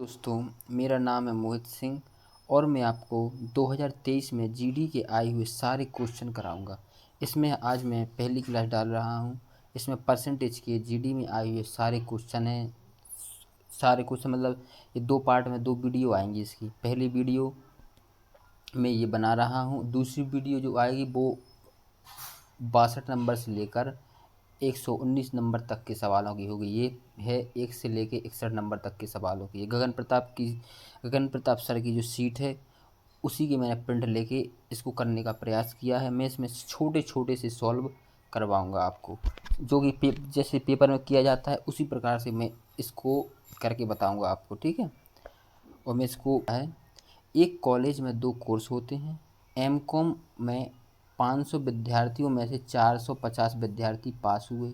दोस्तों, मेरा नाम है मोहित सिंह और मैं आपको 2023 में जीडी के आए हुए सारे क्वेश्चन कराऊंगा। इसमें आज मैं पहली क्लास डाल रहा हूं। इसमें परसेंटेज के जीडी में आए हुए सारे क्वेश्चन हैं। सारे क्वेश्चन मतलब ये दो पार्ट में दो वीडियो आएंगी। इसकी पहली वीडियो मैं ये बना रहा हूं, दूसरी वीडियो जो आएगी वो 62 नंबर से लेकर 119 नंबर तक के सवालों की होगी। ये है 1 से लेके 61 नंबर तक के सवालों की। गगन प्रताप सर की जो सीट है उसी की मैंने प्रिंट लेके इसको करने का प्रयास किया है। मैं इसमें छोटे छोटे से सॉल्व करवाऊंगा आपको, जो कि जैसे पेपर में किया जाता है उसी प्रकार से मैं इसको करके बताऊंगा आपको, ठीक है। और मैं इसको है, एक कॉलेज में दो कोर्स होते हैं। एमकॉम में 500 विद्यार्थियों में से 450 विद्यार्थी पास हुए,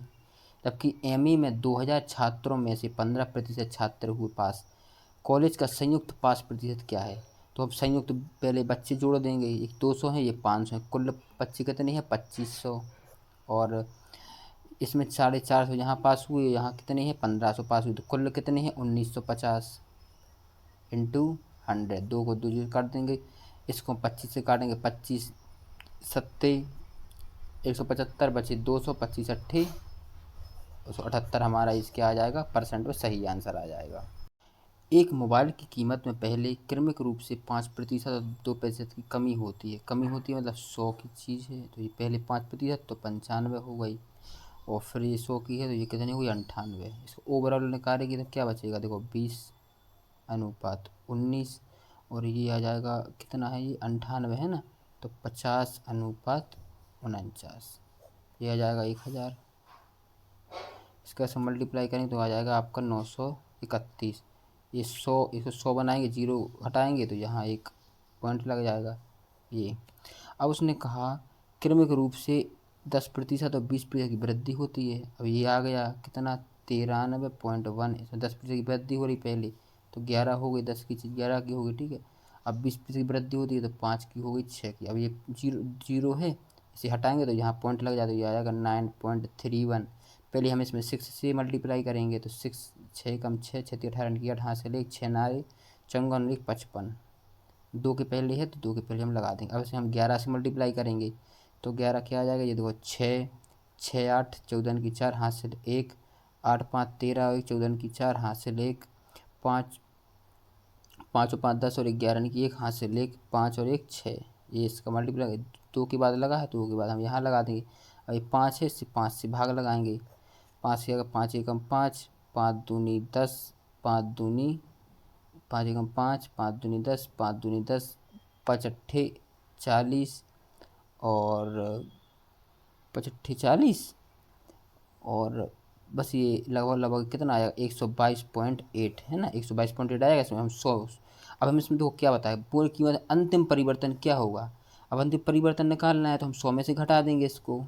जबकि एमई में 2000 छात्रों में से 15% छात्र हुए पास। कॉलेज का संयुक्त पास प्रतिशत क्या है? तो अब संयुक्त पहले बच्चे जोड़ देंगे, एक 200 है, ये 500 है, कुल बच्चे कितने हैं? 2500। और इसमें 450 यहाँ पास हुए, यहाँ कितने हैं? 1500 पास हुए, तो कुल कितने हैं? 1950 इंटू 100। दो को दो जो काट देंगे, इसको 25 से काटेंगे, 25 सत्ते 175 बचे 200, 25 अट्ठे 178 हमारा इसके आ जाएगा परसेंट में सही आंसर आ जाएगा। एक मोबाइल की कीमत में पहले क्रमिक रूप से 5% और 2% की कमी होती है। कमी होती है मतलब 100 की चीज़ है तो ये पहले 5% तो 95 हो गई, और फिर ये 100 की है तो ये कितनी हुई? 98। इसको ओवरऑल निकालेगी तो क्या बचेगा? देखो 20:19, और ये आ जाएगा कितना है? ये 98 है ना, तो 50:49, ये आ जाएगा 1000। इसका से मल्टीप्लाई करेंगे तो आ जाएगा आपका 931। ये 100, इसको 100 बनाएंगे, जीरो हटाएंगे तो यहाँ एक पॉइंट लग जाएगा ये। अब उसने कहा क्रमिक रूप से 10% और 20% की वृद्धि होती है। अब ये आ गया कितना? 93.1। इसमें 10% की वृद्धि हो रही पहले, तो 11 हो गई, 10 की चीज़ 11 की हो गई, ठीक है। अब 20% की वृद्धि होती है तो 5 की हो गई, 6 की। अब ये जीरो है, इसे हटाएंगे तो यहाँ पॉइंट लग जाता है, ये आ जाएगा 9.31। पहले हम इसमें 6 से मल्टीप्लाई करेंगे तो 6 6 कम 6 6 18 की 8 हाथ से ले 6 नारे चौवन 55। दो के पहले है तो दो के पहले हम लगा देंगे। अब इसे हम 11 से मल्टीप्लाई करेंगे तो 11 क्या आ जाएगा? ये देखो 6 6 8 14 की 4 हाथ से 1 8 5 13 और 14 की 4 हाथ से ले 5 5 और 5 10 और 11 की 1 हाथ से ले 5 और 1 6। ये इसका मल्टीप्लाई दो के बाद लगा है तो दो के बाद हम यहाँ लगा देंगे। अब ये 5 है, इससे 5 से भाग लगाएंगे। 5 से अगर 5 एकम 5 5 दूनी 10 5 दूनी 5 एकम 5 5 दूनी 10 5 दूनी 10 5 अट्ठे 40 और 5 अट्ठे 40 और बस ये लगभग लगभग कितना आएगा? 122.8 है ना, 122.8 आएगा। इसमें हम 100। अब हम इसमें देखो क्या बताया, पूरी कीमत अंतिम परिवर्तन क्या होगा। अब अंतिम परिवर्तन निकालना है तो हम 100 में से घटा देंगे इसको,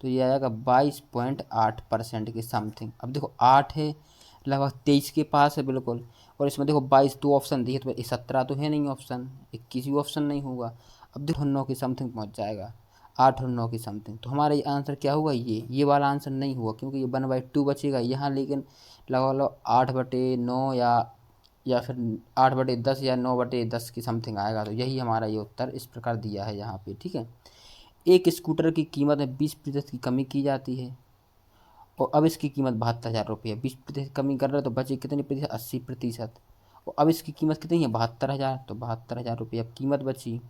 तो ये आएगा 22.8% के समथिंग। अब देखो 8 है, लगभग 23 के पास है बिल्कुल, और इसमें देखो 22 दो ऑप्शन दिए तो 17 तो है नहीं ऑप्शन, 21 भी ऑप्शन नहीं होगा। अब देखो 9 के समथिंग पहुंच जाएगा, 8 और 9 के समथिंग। तो हमारा ये आंसर क्या होगा? ये वाला आंसर नहीं हुआ, क्योंकि ये 1/2 बचेगा यहाँ, लेकिन लगभग लगभग 8/9 या फिर 8/10 या 9/10 की समथिंग आएगा। तो यही हमारा ये उत्तर इस प्रकार दिया है यहाँ पे, ठीक है। एक स्कूटर की कीमत में 20% की कमी की जाती है और अब इसकी कीमत 72,000 रुपये है। 20% कमी कर रहे हो तो बचे कितने प्रतिशत? 80%। और अब इसकी कीमत कितनी है? 72,000, तो 72,000 रुपये अब कीमत बची।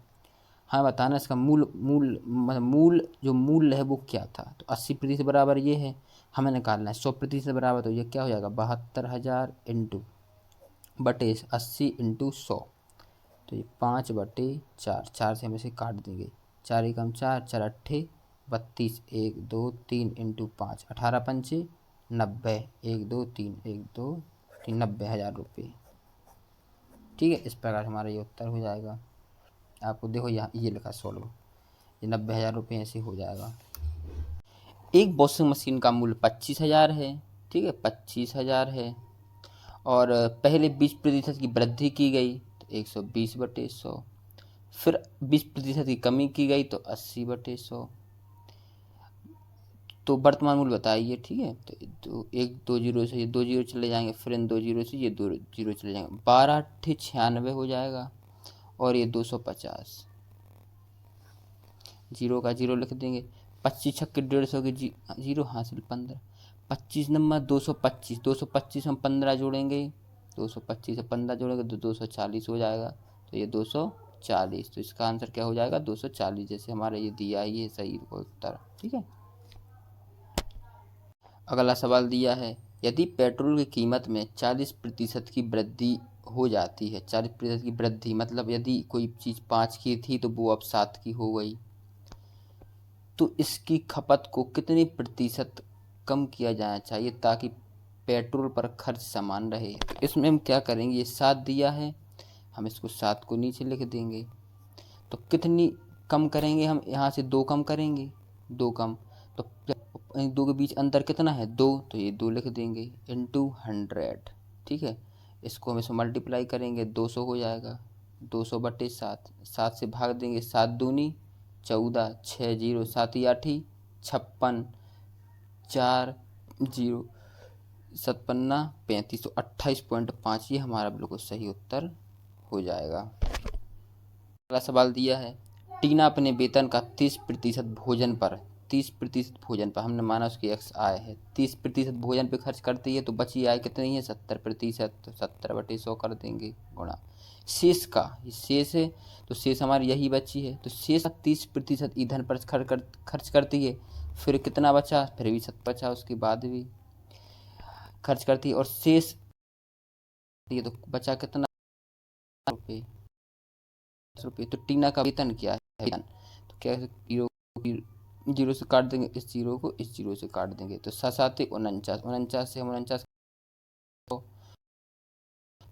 हाँ बताना इसका मूल मूल मतलब मूल जो मूल्य है वो क्या था? तो 80% बराबर ये है, हमें निकालना है। 100% बराबर, तो ये क्या हो जाएगा? 72,000 इंटू बटे 80 इंटू 100, तो ये 5/4। 4 से हम इसे काट देंगे, 4 एकम 4 4 अट्ठे 32 1 2 3 इंटू 5 18 पंचे 90 1 2 3 1 2 3 90,000 रुपये, ठीक है। इस प्रकार हमारा ये उत्तर हो जाएगा। आपको देखो यहाँ ये लिखा सॉल्व, ये 90,000 रुपये ऐसे हो जाएगा। एक वॉशिंग मशीन का मूल्य 25,000 है, ठीक है, 25,000 है, और पहले 20% की वृद्धि की गई तो 120/100, फिर 20% की कमी की गई तो 80/100, तो वर्तमान मूल्य बताइए, ठीक है। तो एक 2 जीरो से ये 2 जीरो चले जाएंगे, फिर इन 2 जीरो से ये 2 जीरो चले जाएंगे, 12 अट्ठे 96 हो जाएगा, और ये 250, जीरो का जीरो लिख देंगे, 25 छक्के 150 के जीरो हासिल 15, 25 नंबर 225, 225 हम 15 जोड़ेंगे, 225 से 15 जोड़ेंगे तो 240 हो जाएगा, तो ये 240, तो इसका आंसर क्या हो जाएगा 240, जैसे हमारा ये दिया है, ये सही उत्तर, ठीक है। अगला सवाल दिया है, यदि पेट्रोल की कीमत में 40% की वृद्धि हो जाती है, 40% की वृद्धि मतलब यदि कोई चीज़ 5 की थी तो वो अब 7 की हो गई, तो इसकी खपत को कितने प्रतिशत कम किया जाना चाहिए ताकि पेट्रोल पर खर्च समान रहे। तो इसमें हम क्या करेंगे, ये 7 दिया है, हम इसको 7 को नीचे लिख देंगे, तो कितनी कम करेंगे, हम यहाँ से 2 कम करेंगे, 2 कम, तो दो के बीच अंतर कितना है 2, तो ये 2 लिख देंगे इंटू 100, ठीक है। इसको हम इसमें मल्टीप्लाई करेंगे, 200 हो जाएगा, 200/7, 7 से भाग देंगे, 7 दूनी 14, 6 जीरो 7 आठी 56, 4 जीरो 57 35, तो 28.5 ये हमारा बिल्कुल सही उत्तर हो जाएगा। अगला सवाल दिया है, टीना अपने वेतन का 30% भोजन पर, 30% भोजन पर, हमने माना उसकी एक्स आय है, 30% भोजन पे खर्च करती है, तो बची आय कितनी है 70%, तो 70/100 कर देंगे गुणा शेष का, ये शेष है, तो शेष हमारी यही बची है, तो शेष 30% ईंधन पर खर्च करती है, फिर कितना बचा, फिर भी 7 बचा, उसके बाद भी खर्च करती है, और शेष ये तो बचा कितना रुपये, ₹10, तो टीना का वेतन क्या है, वेतन तो क्या है, जीरो जीरो से काट देंगे, इस जीरो को इस जीरो से काट देंगे, तो 7 7 49, 49 से हम 49,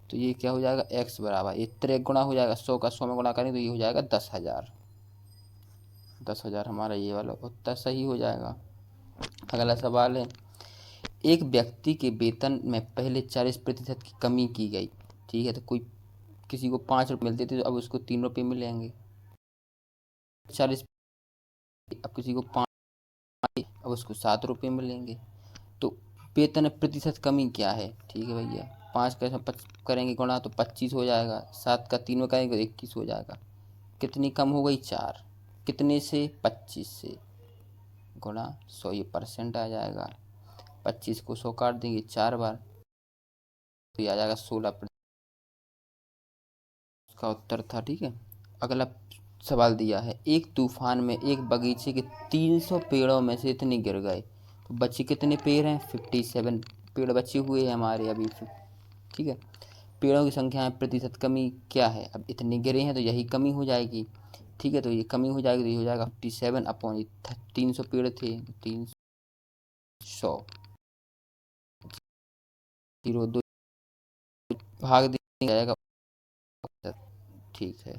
तो ये क्या हो जाएगा x बराबर, ये 3 गुणा हो जाएगा, 100 का 100 में गुणा करेंगे तो ये हो जाएगा 10,000, 10,000 हमारा ये वाला उत्तर सही हो जाएगा। अगला सवाल है, एक व्यक्ति के वेतन में पहले 40% की कमी की गई, ठीक है, तो कोई किसी को 5 रुपये मिलते थे तो अब उसको 3 रुपये मिलेंगे, 40, अब किसी को 5, अब उसको 7 रुपये मिलेंगे, तो वेतन में प्रतिशत कमी क्या है, ठीक है भैया, 5 का करेंगे गुणा तो 25 हो जाएगा, 7 का 3 में करेंगे तो 21 हो जाएगा, कितनी कम हो गई 4, कितने से 25 से, गुणा 100, ये परसेंट आ जाएगा, 25 को 100 काट देंगे 4 बार, तो ये आ जाएगा 16%, उसका उत्तर था, ठीक है। अगला सवाल दिया है, एक तूफान में एक बगीचे के 300 पेड़ों में से इतने गिर गए, तो बचे कितने पेड़ हैं, 57 पेड़ बचे हुए हैं हमारे अभी, ठीक है। पेड़ों की संख्या में प्रतिशत कमी क्या है, अब इतने गिरे हैं तो यही कमी हो जाएगी, ठीक है, तो ये कमी हो जाएगी, तो ये हो जाएगा 57 अपॉन 300 पेड़ थे, 300 जीरो 2 भाग दिया जाएगा, ठीक है।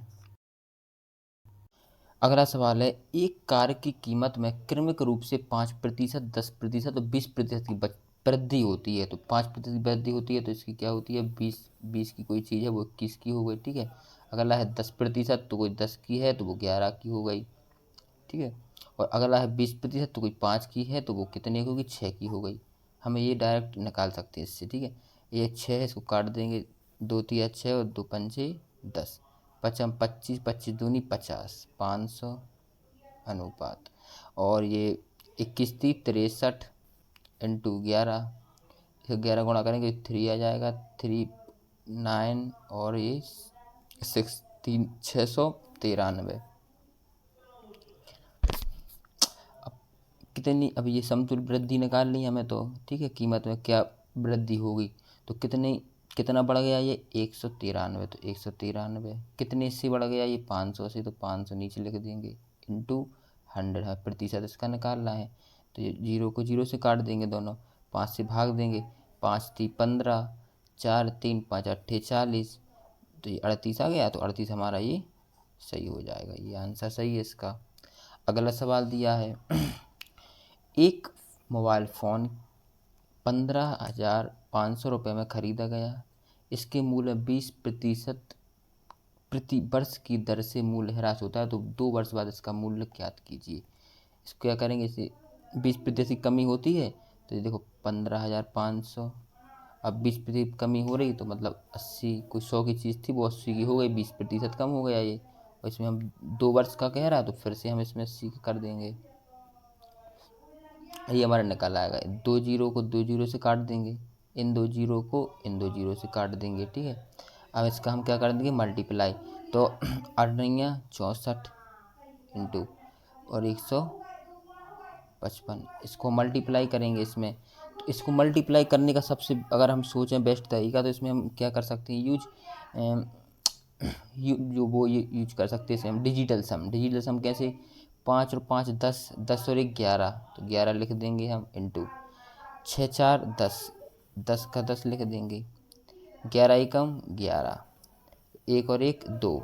अगला सवाल है, एक कार की कीमत में क्रमिक रूप से 5%, 10% और 20% की वृद्धि होती है, तो 5% की वृद्धि होती है तो इसकी क्या होती है, 20 की कोई चीज़ है वो 21 की हो गई, ठीक है। अगला है 10%, तो कोई 10 की है तो वो 11 की हो गई, ठीक है। और अगला है 20%, तो कोई 5 की है तो वो कितने की होगी, 6 की हो गई, हमें ये डायरेक्ट निकाल सकते हैं इससे, ठीक है। ये 6 है, इसको काट देंगे, 2 तिया 6 और 2 पंचे 10, 5 25, 25 दूनी 50, 500 अनुपात, और ये 21 थी 63 इंटू 11, 11 गुणा करेंगे 3 आ जाएगा, 3 9 और ये 6 693, कितनी, अब ये समतुल्य वृद्धि निकालनी हमें तो, ठीक है, कीमत में क्या वृद्धि होगी, तो कितना बढ़ गया ये 193, तो 193 कितने से बढ़ गया ये 500 से, तो 500 नीचे लिख देंगे इंटू 100 है, प्रतिशत इसका निकालना है, तो ये जीरो को जीरो से काट देंगे दोनों, 5 से भाग देंगे, 5 3 15, 4 3 5 8 40, तो ये 38 आ गया, तो 38 हमारा ये सही हो जाएगा, ये आंसर सही है इसका। अगला सवाल दिया है, एक मोबाइल फ़ोन 15,500 रुपये में ख़रीदा गया, इसके मूल्य 20% प्रति वर्ष की दर से मूल्य ह्रास होता है, तो 2 वर्ष बाद इसका मूल्य ज्ञात कीजिए। इसको क्या करेंगे, इसे 20% की कमी होती है तो ये देखो 15,500। अब 20% कमी हो रही तो मतलब 80, कोई 100 की चीज़ थी वो 80 की हो गई, 20% कम हो गया ये। और इसमें हम 2 वर्ष का कह रहा है तो फिर से हम इसमें 80 कर देंगे, ये हमारा निकल आएगा। 2 जीरो को 2 जीरो से काट देंगे, इन 2 जीरो को इन 2 जीरो से काट देंगे, ठीक है। अब इसका हम क्या कर देंगे मल्टीप्लाई, तो 8×9 = 64 इंटू और 155, इसको मल्टीप्लाई करेंगे इसमें। तो इसको मल्टीप्लाई करने का सबसे अगर हम सोचें बेस्ट तरीका तो इसमें हम क्या कर सकते हैं यूज कर सकते हैं इसे हम डिजिटल सम कैसे, 5 और 5 10, 10 और 1 11, तो 11 लिख देंगे हम इंटू 6 4 10, 10 का 10 लिख देंगे, 11 एकम 11, 1 और 1 2।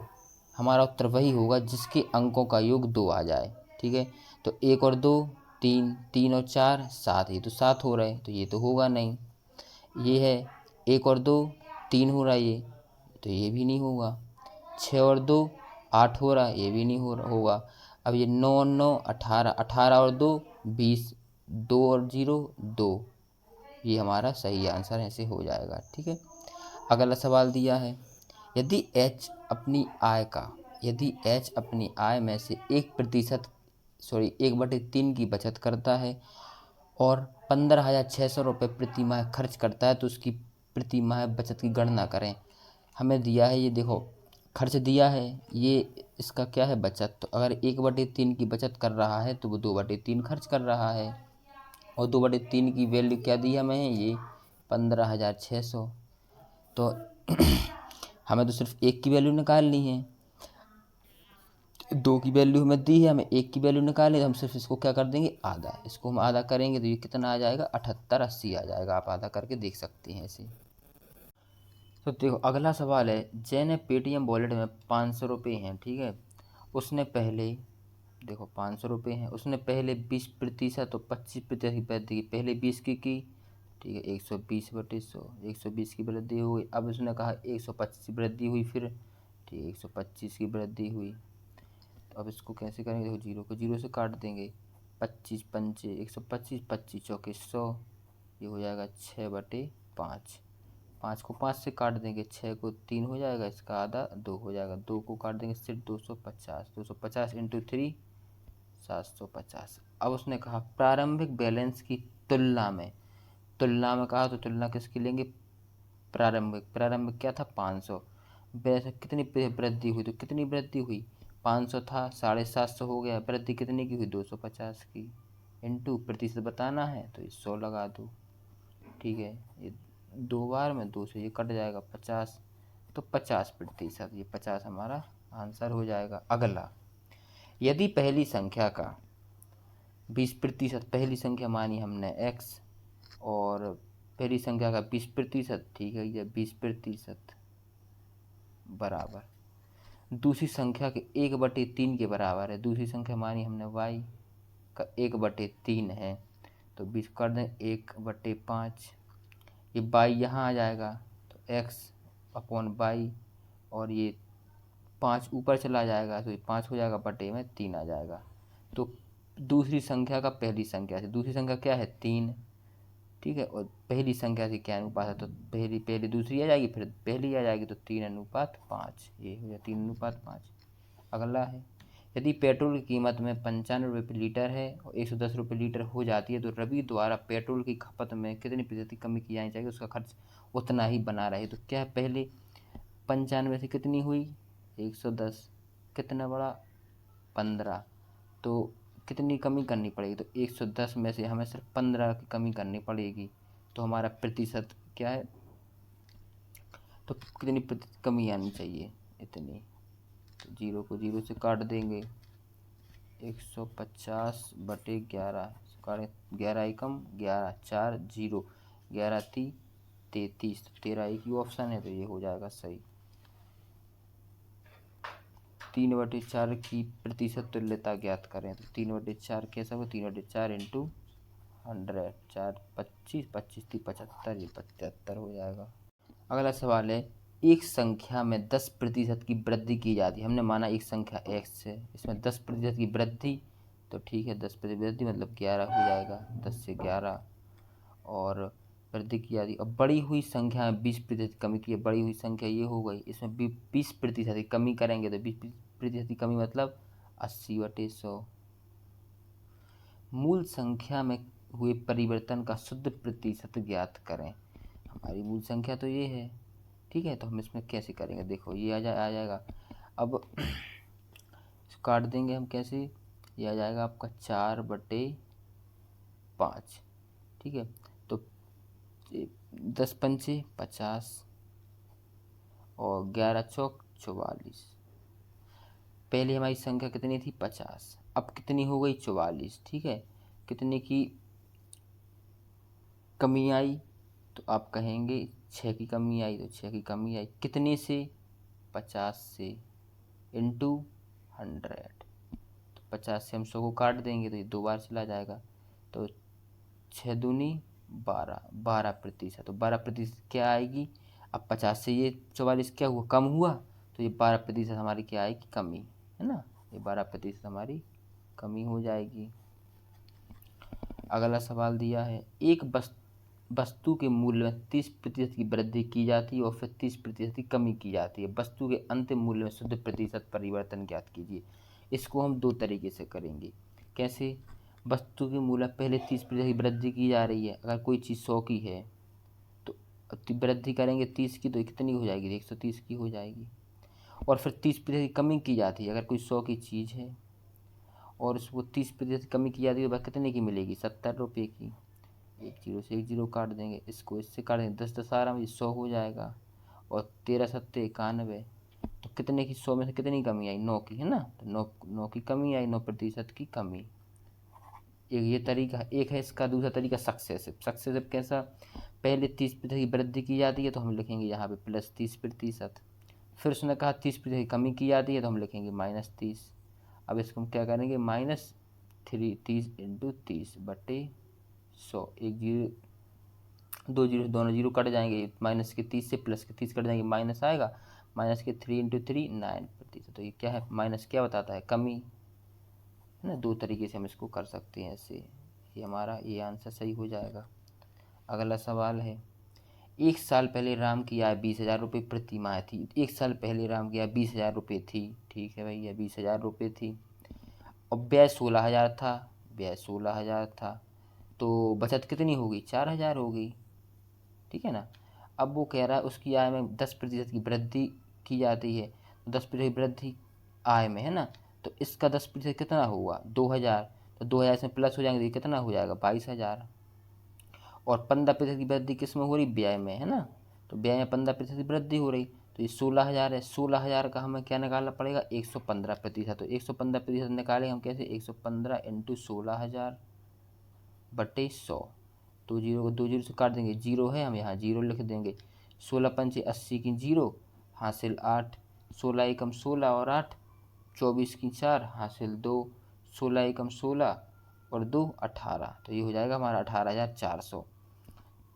हमारा उत्तर वही होगा जिसके अंकों का योग 2 आ जाए, ठीक है। तो 1 और 2 3, 3 और 4 7, ये तो 7 हो रहे हैं तो ये तो होगा नहीं। ये है 1 और 2 3 हो रहा है ये, तो ये भी नहीं होगा। 6 और 2 8 हो रहा है, ये भी नहीं होगा। अब ये 9 और 9 18, 18 और 2 20, 2 और 0 2, ये हमारा सही आंसर ऐसे हो जाएगा, ठीक है। अगला सवाल दिया है, यदि एच अपनी आय में से 1/3 की बचत करता है और 15,600 रुपये प्रति माह खर्च करता है तो उसकी प्रति माह बचत की गणना करें। हमें दिया है, ये देखो खर्च दिया है, ये इसका क्या है बचत। तो अगर 1/3 की बचत कर रहा है तो वो 2/3 खर्च कर रहा है, और 2/3 की वैल्यू क्या दी हमें, ये 15,600। तो हमें तो सिर्फ 1 की वैल्यू निकालनी है, 2 की वैल्यू हमें दी है, हमें 1 की वैल्यू निकालनी है। हम सिर्फ इसको क्या कर देंगे आधा, इसको हम आधा करेंगे तो ये कितना आ जाएगा 78 80 आ जाएगा। आप आधा करके देख सकते हैं इसे। तो देखो अगला सवाल है, जय ने पेटीएम वॉलेट में 500 रुपये हैं, ठीक है। उसने पहले देखो 500 रुपये हैं, उसने पहले 20% और 25% की वृद्धि की, पहले 20 की, ठीक है। 120/100, 120 की वृद्धि हुई। अब उसने कहा 125 की वृद्धि हुई, फिर ठीक है 125 की वृद्धि हुई। तो अब इसको कैसे करेंगे, देखो 0 को 0 से काट देंगे, 25 पंचे 125, 25 चौके 100, ये हो जाएगा 6/5। 5 को 5 से काट देंगे, 6 को 3 हो जाएगा, इसका आधा 2 हो जाएगा, 2 को काट देंगे सिर्फ 250, 250 इंटू 3 750। अब उसने कहा प्रारंभिक बैलेंस की तुलना में कहा, तो तुलना किसकी लेंगे, प्रारंभिक क्या था 500, वैसे कितनी वृद्धि हुई, तो कितनी वृद्धि हुई 500 था 750 हो गया, वृद्धि कितनी की हुई 250 की, इंटू प्रतिशत बताना है तो ये 100 लगा दो, ठीक है। ये 2 बार में 2 से ये कट जाएगा 50, तो 50%, ये 50 हमारा आंसर हो जाएगा। अगला, यदि पहली संख्या का 20%, पहली संख्या मानी हमने x, और पहली संख्या का 20%, ठीक है, ये 20% बराबर दूसरी संख्या के 1/3 के बराबर है। दूसरी संख्या मानी हमने y का 1/3 है, तो 20 कर दें 1/5, ये y यहाँ आ जाएगा तो x/y, और ये 5 ऊपर चला जाएगा तो ये 5 हो जाएगा, बटे में 3 आ जाएगा। तो दूसरी संख्या का पहली संख्या से, दूसरी संख्या क्या है 3, ठीक है, और पहली संख्या से क्या अनुपात है, तो पहली दूसरी आ जाएगी, फिर पहली आ जाएगी, तो 3:5, ये हो जाए 3:5। अगला है, यदि पेट्रोल की कीमत में 95 रुपये लीटर है और 110 रुपये लीटर हो जाती है तो रवि द्वारा पेट्रोल की खपत में कितनी प्रतिशत कमी की जानी चाहिए, उसका खर्च उतना ही बना रहे। तो क्या है, पहले 95 से कितनी हुई 110, कितना बड़ा 15, तो कितनी कमी करनी पड़ेगी, तो 110 में से हमें सिर्फ 15 की कमी करनी पड़ेगी। तो हमारा प्रतिशत क्या है, तो कितनी प्रतिशत कमी आनी चाहिए, इतनी। तो 0 को 0 से काट देंगे, 150/11 काटें, 11 एकम 11, 4 0, 11 × 33, 13 एक ही ऑप्शन है तो ये हो जाएगा सही। 3/4 की प्रतिशत तुल्यता ज्ञात करें, तो 3/4 कैसा हो, 3/4 इंटू 100, 4 25, 25 × 75, ये 75 हो जाएगा। अगला सवाल है, एक संख्या में 10% की वृद्धि की जाती है। हमने माना एक संख्या x है, इसमें 10% की वृद्धि तो ठीक है, 10% वृद्धि मतलब 11 हो जाएगा, 10 से 11। और वृद्धि की जाती, अब बढ़ी हुई संख्या में 20% कमी की है, बढ़ी हुई संख्या ये हो गई, इसमें 20% की कमी करेंगे तो 20% की कमी मतलब 80/100। मूल संख्या में हुए परिवर्तन का शुद्ध प्रतिशत ज्ञात करें। हमारी मूल संख्या तो ये है, ठीक है, तो हम इसमें कैसे करेंगे, देखो ये आ जाएगा। अब काट देंगे हम कैसे, ये आ जाएगा आपका 4/5, ठीक है। तो 10×5 = 50 और 11×4 = 44। पहले हमारी संख्या कितनी थी, 50, अब कितनी हो गई, 44, ठीक है। कितने की कमी आई, तो आप कहेंगे 6 की कमी आई, तो 6 की कमी आई कितने से, 50 से, इंटू 100। तो 50 से हम 100 को काट देंगे तो ये 2 बार चला जाएगा, तो 6×2 = 12, 12%। तो 12% क्या आएगी, अब 50 से ये 44 क्या हुआ, कम हुआ, तो ये 12% हमारी क्या आएगी, कमी, है ना। ये 12% हमारी कमी हो जाएगी। अगला सवाल दिया है, एक वस्तु के मूल्य में 30% की वृद्धि की जाती है और फिर 30% की कमी की जाती है। वस्तु के अंतिम मूल्य में शुद्ध प्रतिशत परिवर्तन ज्ञात कीजिए। इसको हम 2 तरीके से करेंगे। कैसे, वस्तु के मूल्य पहले 30% की वृद्धि की जा रही है, अगर कोई चीज़ 100 की है तो वृद्धि करेंगे 30 की, तो कितनी हो जाएगी, 130 की हो जाएगी। और फिर 30% की कमी की जाती है, अगर कोई 100 की चीज़ है और उसको 30% कमी की जाती है, वह कितने की मिलेगी, 70 रुपये की। एक जीरो से एक जीरो काट देंगे, इसको इससे काट देंगे, 10×10 में 100 हो जाएगा और 13×7 = 91। तो कितने की, 100 में से कितनी कमी आई, 9 की, है ना। तो 9 की कमी आई, 9% की कमी। एक ये तरीका एक है इसका। दूसरा तरीका सक्सेसिव कैसा, पहले 30% की वृद्धि की जाती है तो हम लिखेंगे यहाँ पे +30%। फिर उसने कहा 30% की कमी की जाती है तो हम लिखेंगे -30। अब इसको हम क्या करेंगे, -30 × 30/100। एक जीरो, 2 जीरो, दोनों जीरो कट जाएंगे, माइनस के 30 से प्लस के 30 कट जाएंगे, माइनस आएगा, -3 × 3 = 9%। तो ये क्या है, माइनस क्या बताता है, कमी, है ना। 2 तरीके से हम इसको कर सकते हैं ऐसे, ये हमारा ये आंसर सही हो जाएगा। अगला सवाल है, एक साल पहले राम की आय 20,000 रुपये प्रति माह थी। एक साल पहले राम की आय 20,000 रुपये थी, ठीक है भैया, 20,000 रुपये थी और व्यय 16,000 था, व्यय 16,000 था, तो बचत कितनी होगी, 4,000 होगी, ठीक है ना। अब वो कह रहा है उसकी आय में 10% की वृद्धि की जाती है, तो 10% की वृद्धि आय में, है ना। तो इसका 10% कितना हुआ, 2,000, तो 2,000 से प्लस हो जाएंगे तो ये कितना हो जाएगा, 22,000। और 15% की वृद्धि किस में हो रही, व्यय में, है ना। तो व्यय में 15% की वृद्धि हो रही, तो ये 16,000 है। 16,000 का हमें क्या निकालना पड़ेगा, 115%। तो 115% निकालें हम कैसे, 115 × 16,000/100। 2 जीरो को 2 जीरो से काट देंगे, जीरो है, हम यहाँ जीरो लिख देंगे। 16×5 = 80 की जीरो, हासिल 8, 16 एकम 16 और 8, 24 की 4, हासिल 2, 16 एकम 16 और 2 18। तो ये हो जाएगा हमारा 18,400।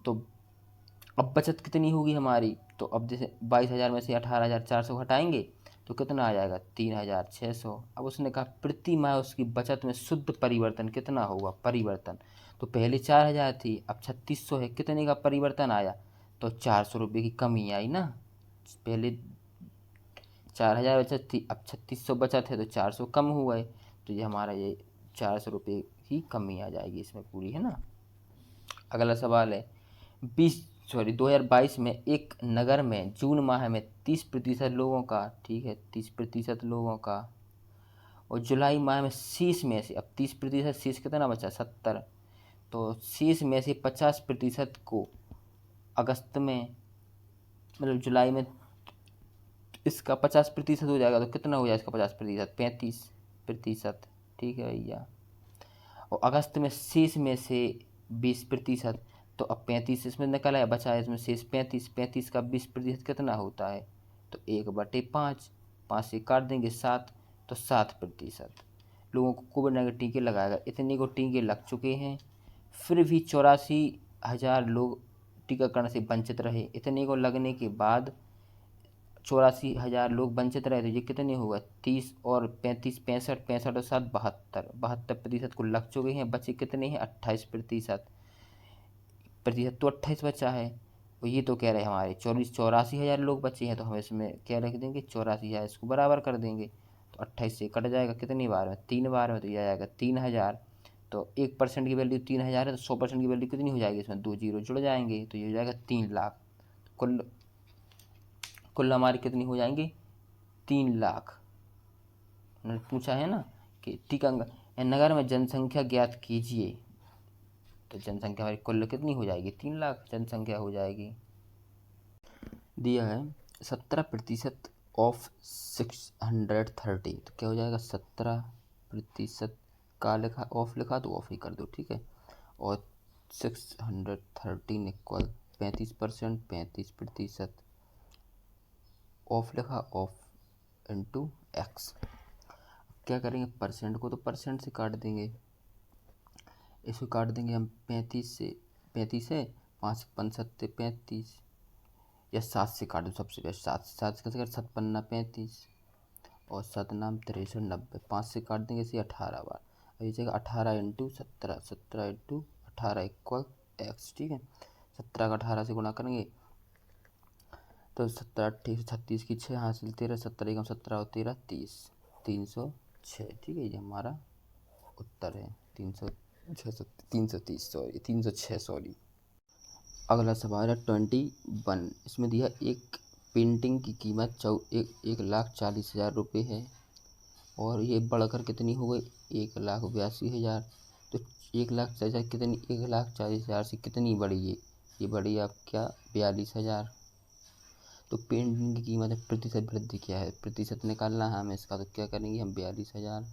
तो अब बचत कितनी होगी हमारी, तो अब जैसे 22,000 में से 18,400 हटाएंगे तो कितना आ जाएगा, 3,600। अब उसने कहा प्रति माह उसकी बचत में शुद्ध परिवर्तन कितना होगा, परिवर्तन, तो पहले 4,000 थी, अब 3,600 है, कितने का परिवर्तन आया, तो 400 रुपये की कमी आई ना। पहले 4,000 बचत थी, अब 3,600 बचत है, तो 400 कम हुआ है, तो ये हमारा ये 400 रुपये की कमी आ जाएगी इसमें पूरी, है ना। अगला सवाल है, 2022 में एक नगर में जून माह में 30% लोगों का, ठीक है, 30% लोगों का, और जुलाई माह में शेष में से, अब 30% शेष कितना बचा, 70, तो शेष में से 50% को अगस्त में, मतलब जुलाई में इसका 50% हो जाएगा, तो कितना हो जाएगा इसका 50%, 35%, ठीक है भैया। और अगस्त में शेष में से 20%, तो अब 35 इसमें निकल आया, बचा है इसमें शेष 35, 35 का 20% कितना होता है, तो 1/5, 5 से काट देंगे 7, तो 7% लोगों को कोविड-19 टीके लगाएगा। इतने को टीके लग चुके हैं, फिर भी 84,000 लोग टीकाकरण से वंचित रहे। इतने को लगने के बाद 84,000 लोग वंचित रहे, तो ये कितने होगा 30 और 35, 65, 65 और 7 72, 72% को लग चुके हैं। बचे कितने हैं 28%। प्रतिशत तो 28 बचा है। और ये तो कह रहे हैं हमारे 84,000 लोग बचे हैं, तो हम इसमें क्या रख देंगे 84,000, इसको बराबर कर देंगे। तो 28 से कट जाएगा कितनी बार में 3 बार में, तो ये आ जाएगा 3,000। तो 1% की वैल्यू 3,000 है, तो 100% की वैल्यू कितनी हो जाएगी, इसमें 2 जीरो जुड़ जाएंगे, तो ये हो जाएगा 3 लाख। कुल कुल हमारी कितनी हो जाएंगी 3 लाख। पूछा है ना कि टीकमगढ़ नगर में जनसंख्या ज्ञात कीजिए, तो जनसंख्या हमारी कुल कितनी हो जाएगी 3 लाख जनसंख्या हो जाएगी। दिया है 17% ऑफ 630, तो क्या हो जाएगा 17% का लिखा, ऑफ लिखा तो ऑफ ही कर दो, ठीक है। और 613 इक्वल 35%, 35% ऑफ लिखा, ऑफ इंटू एक्स। क्या करेंगे परसेंट को तो परसेंट से काट देंगे, इसको काट देंगे हम 35 से, 5 5 35, या 7 से काट दो सबसे बेस्ट, 7 से कैसे 7 पन्ना 35 और 7 नाम 63 90, 5 से काट देंगे इसे 18 बार। अब ये जगह 18 इंटू 17, 17 इंटू 18 इक्वल एक्स, ठीक है। 17 का 18 से गुणा करेंगे तो 17 28 36 की 6 हासिल 13, 17 एकम 17 और 13 30, 306, ठीक है। ये हमारा उत्तर है 330, सॉरी 306, सॉरी। अगला सवाल है 21, इसमें दिया एक पेंटिंग की कीमत 1,40,000 रुपये है और ये बढ़कर कितनी हो गई 1,82,000। तो 1,40,000 कितनी 1,40,000 से कितनी बढ़ी है, ये बढ़ी आप क्या 42,000। तो पेंटिंग की कीमत है, प्रतिशत वृद्धि क्या है, प्रतिशत निकालना है हमें इसका, तो क्या करेंगे हम 42,000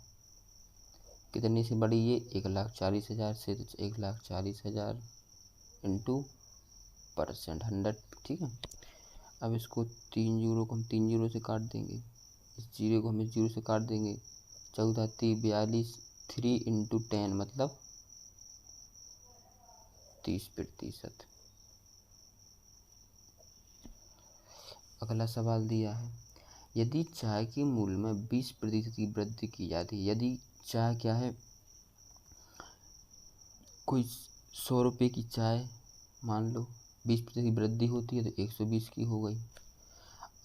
कितने से बढ़ी है 1,40,000 से, तो 1,40,000 इंटू परसेंट 100, ठीक है। अब इसको 3 जीरो को हम 3 जीरो से काट देंगे, इस जीरो को हम इस जीरो से काट देंगे, 14 3 42, 3 इंटू 10 मतलब 30%। अगला सवाल दिया है यदि चाय के मूल्य में 20% की वृद्धि की जाती है, यदि चाय क्या है कोई 100 रुपये की चाय मान लो 20% की वृद्धि होती है तो 120 की हो गई।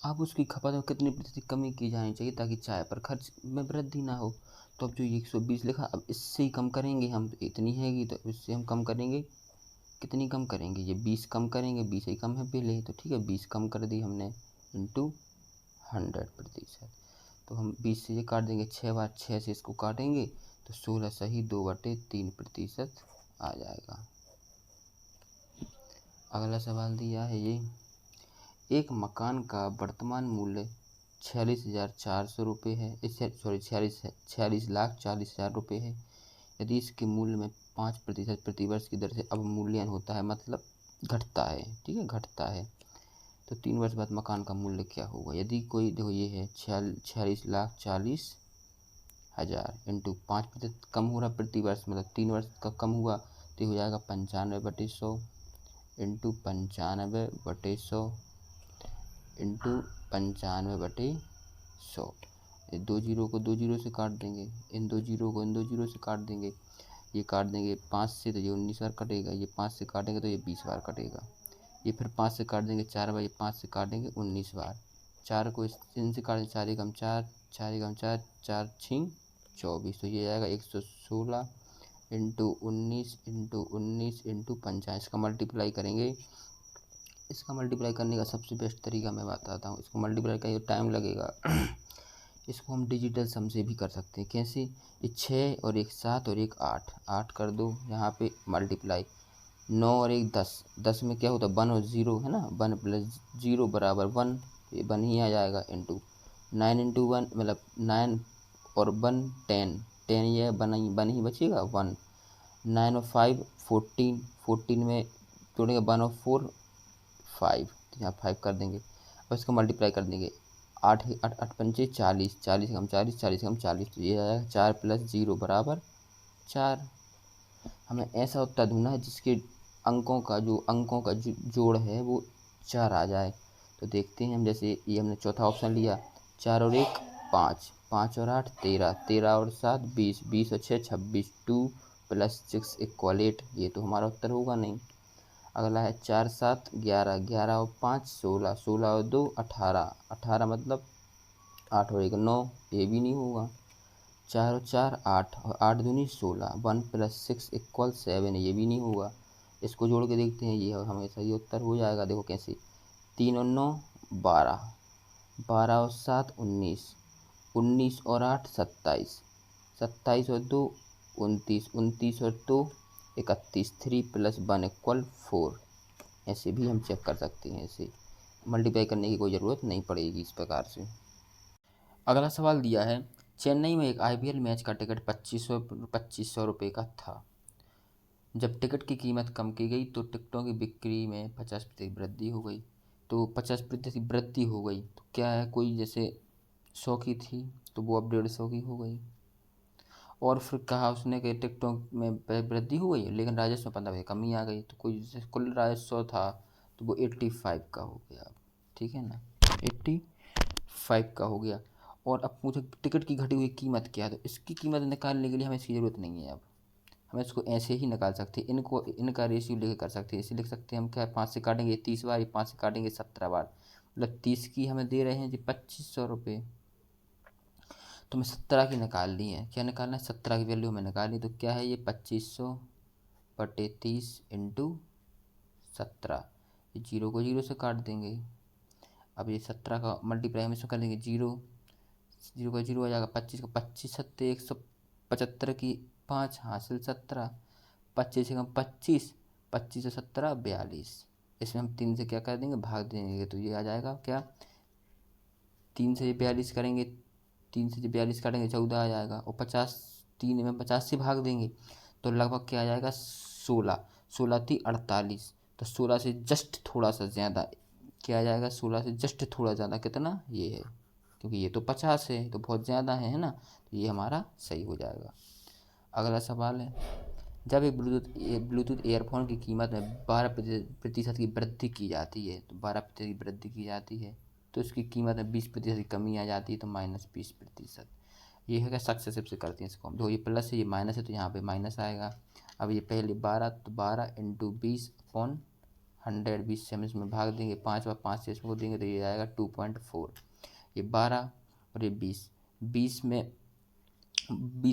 अब उसकी खपत में कितनी प्रतिशत कमी की जानी चाहिए ताकि चाय पर खर्च में वृद्धि ना हो। तो अब जो 120 लिखा, अब इससे ही कम करेंगे हम, तो इतनी हैगी तो इससे हम कम करेंगे, कितनी कम करेंगे ये 20 कम करेंगे, 20 ही कम है पहले, तो ठीक है 20 कम कर दी हमने इंटू 100%। तो हम 20 से ये काट देंगे 6 बार, 6 से इसको काटेंगे तो 16 सही 2/3% आ जाएगा। अगला सवाल दिया है ये एक मकान का वर्तमान मूल्य 46,400 रुपये है, इससे सॉरी 46,40,000 रुपये है। यदि इसके मूल्य में 5% प्रतिवर्ष की दर से अवमूल्यन होता है, मतलब घटता है, ठीक है घटता है, तो 3 वर्ष बाद मकान का मूल्य क्या होगा। यदि कोई देखो ये है 46,40,000 इंटू 5% कम हो रहा प्रतिवर्ष, मतलब 3 वर्ष का कम हुआ, तो हो जाएगा 95/100 इंटू 95/100 इंटू 95/100। ये 2 जीरो को 2 जीरो से काट देंगे, इन 2 जीरो को इन 2 जीरो से काट देंगे, ये काट देंगे 5 से तो ये 19 बार कटेगा, ये 5 से काटेंगे तो ये 20 बार कटेगा, ये फिर 5 से काट देंगे 4 बार, ये 5 से काटेंगे 19 बार, 4 को इनसे काटेंगे 4 एकम 4, 4 एकम 4, 4 6 24, तो ये आएगा 116 इंटू 19 इंटू 19 इंटू 50। इसका मल्टीप्लाई करेंगे, इसका मल्टीप्लाई करने का सबसे बेस्ट तरीका मैं बताता हूँ, इसको मल्टीप्लाई करने टाइम लगेगा। इसको हम डिजिटल सम से भी कर सकते हैं, कैसे, ये 6 और एक 7 और एक 8, 8 कर दो यहाँ पे मल्टीप्लाई, 9 और एक 10, 10 में क्या होता है 1 और 0 है ना, 1 + 0 = 1, ये 1 ही आ जाएगा इंटू 9 इंटू 1 मतलब 9 और 1 10, 10 ये 1 ही बचेगा 1, 9 और 5 14, 14 में जोड़ेंगे 1 और 4 5, तो यहाँ 5 कर देंगे, और इसका मल्टीप्लाई कर देंगे 8 8 8 पंचे 40, 40 एकम 40, 40 एकम 40, तो ये आएगा 4 + 0 = 4। हमें ऐसा उत्तर ढूंढना है जिसके अंकों का जो जोड़ है वो 4 आ जाए, तो देखते हैं हम, जैसे ये हमने चौथा ऑप्शन लिया, 4 और 1 5, 5 और 8 13, 13 और 7 20, 20 और 6 26, 2 + 6 = 8, ये तो हमारा उत्तर होगा नहीं। अगला है 4 7 11, 11 और 5 16, 16 और 2 18, 18 मतलब 8 और 1 9, ये भी नहीं होगा। 4 और 4 8 और 8 दूनी 16, 1 + 6 = 7, ये भी नहीं होगा। इसको जोड़ के देखते हैं, ये हमेशा ये उत्तर हो जाएगा। देखो कैसे, 3 और 9 12, 12 और 7 19, 19 और 8 27, 27 और 2 29, 29 और 2 31, 3 + 1 = 4। ऐसे भी हम चेक कर सकते हैं, ऐसे मल्टीप्लाई करने की कोई ज़रूरत नहीं पड़ेगी इस प्रकार से। अगला सवाल दिया है, चेन्नई में एक आईपीएल मैच का टिकट 2500 रुपये का था। जब टिकट की कीमत कम की गई तो टिकटों की बिक्री में 50% वृद्धि हो गई। तो 50% वृद्धि हो गई तो क्या है, कोई जैसे 100 की थी तो वो अब 150 की हो गई। और फिर कहा उसने कि टिकटों में वृद्धि हो गई लेकिन राजस्व में 15% कमी आ गई। तो कोई जैसे कुल राजस्व था तो वो 85 का हो गया। ठीक है ना, 85 का हो गया। और अब मुझे टिकट की घटी हुई कीमत क्या है, तो इसकी कीमत निकालने के लिए हमें इसकी ज़रूरत नहीं है। अब हम इसको ऐसे ही निकाल सकते हैं, इनका रेशियो लेके कर सकते हैं। इसे लिख सकते हैं हम, क्या 5 से काटेंगे 30 बार, 5 से काटेंगे 17 बार, मतलब 30 की हमें दे रहे हैं जी 2500 रुपये। तो मैं 17 की निकाल ली है, क्या निकालना है, 17 की वैल्यू हमें निकाली। तो क्या है ये 2500 बटे 30 इंटू 17, ये 0 को 0 से काट देंगे। अब ये 17 का मल्टीप्लाई हम इसमें कर देंगे, 0 0 का 0 आ जाएगा, 25 का 25 सत्ते 175 की 5 हासिल 17, 25 से कम 25, 25 से 17 42। इसमें हम 3 से क्या कर देंगे, भाग देंगे, तो ये आ जाएगा क्या, 3 से 42 करेंगे, 3 से 42 काटेंगे 14 आ जाएगा। और 50, 3 में 50 से भाग देंगे तो लगभग क्या आ जाएगा 16, 16 थी 48, तो 16 से जस्ट थोड़ा सा ज़्यादा क्या आ जाएगा, 16 से जस्ट थोड़ा ज़्यादा कितना ये है, क्योंकि ये तो 50 है तो बहुत ज़्यादा है ना, तो ये हमारा सही हो जाएगा। अगला सवाल है, जब एक ब्लूटूथ ईयरफोन की कीमत में 12% की वृद्धि की जाती है, तो 12% की वृद्धि की जाती है तो इसकी कीमत में 20% की कमी आ जाती है, तो -20%। ये है क्या, सक्सेसिव से करते हैं इसको हम। जो ये प्लस है ये माइनस है तो यहाँ पे माइनस आएगा। अब ये पहले 12, तो 12 × 20/100, 20 से हम इसमें भाग देंगे, 5 बार 5 से इसको देंगे तो ये आएगा 2.4। ये 12 और ये 20, 20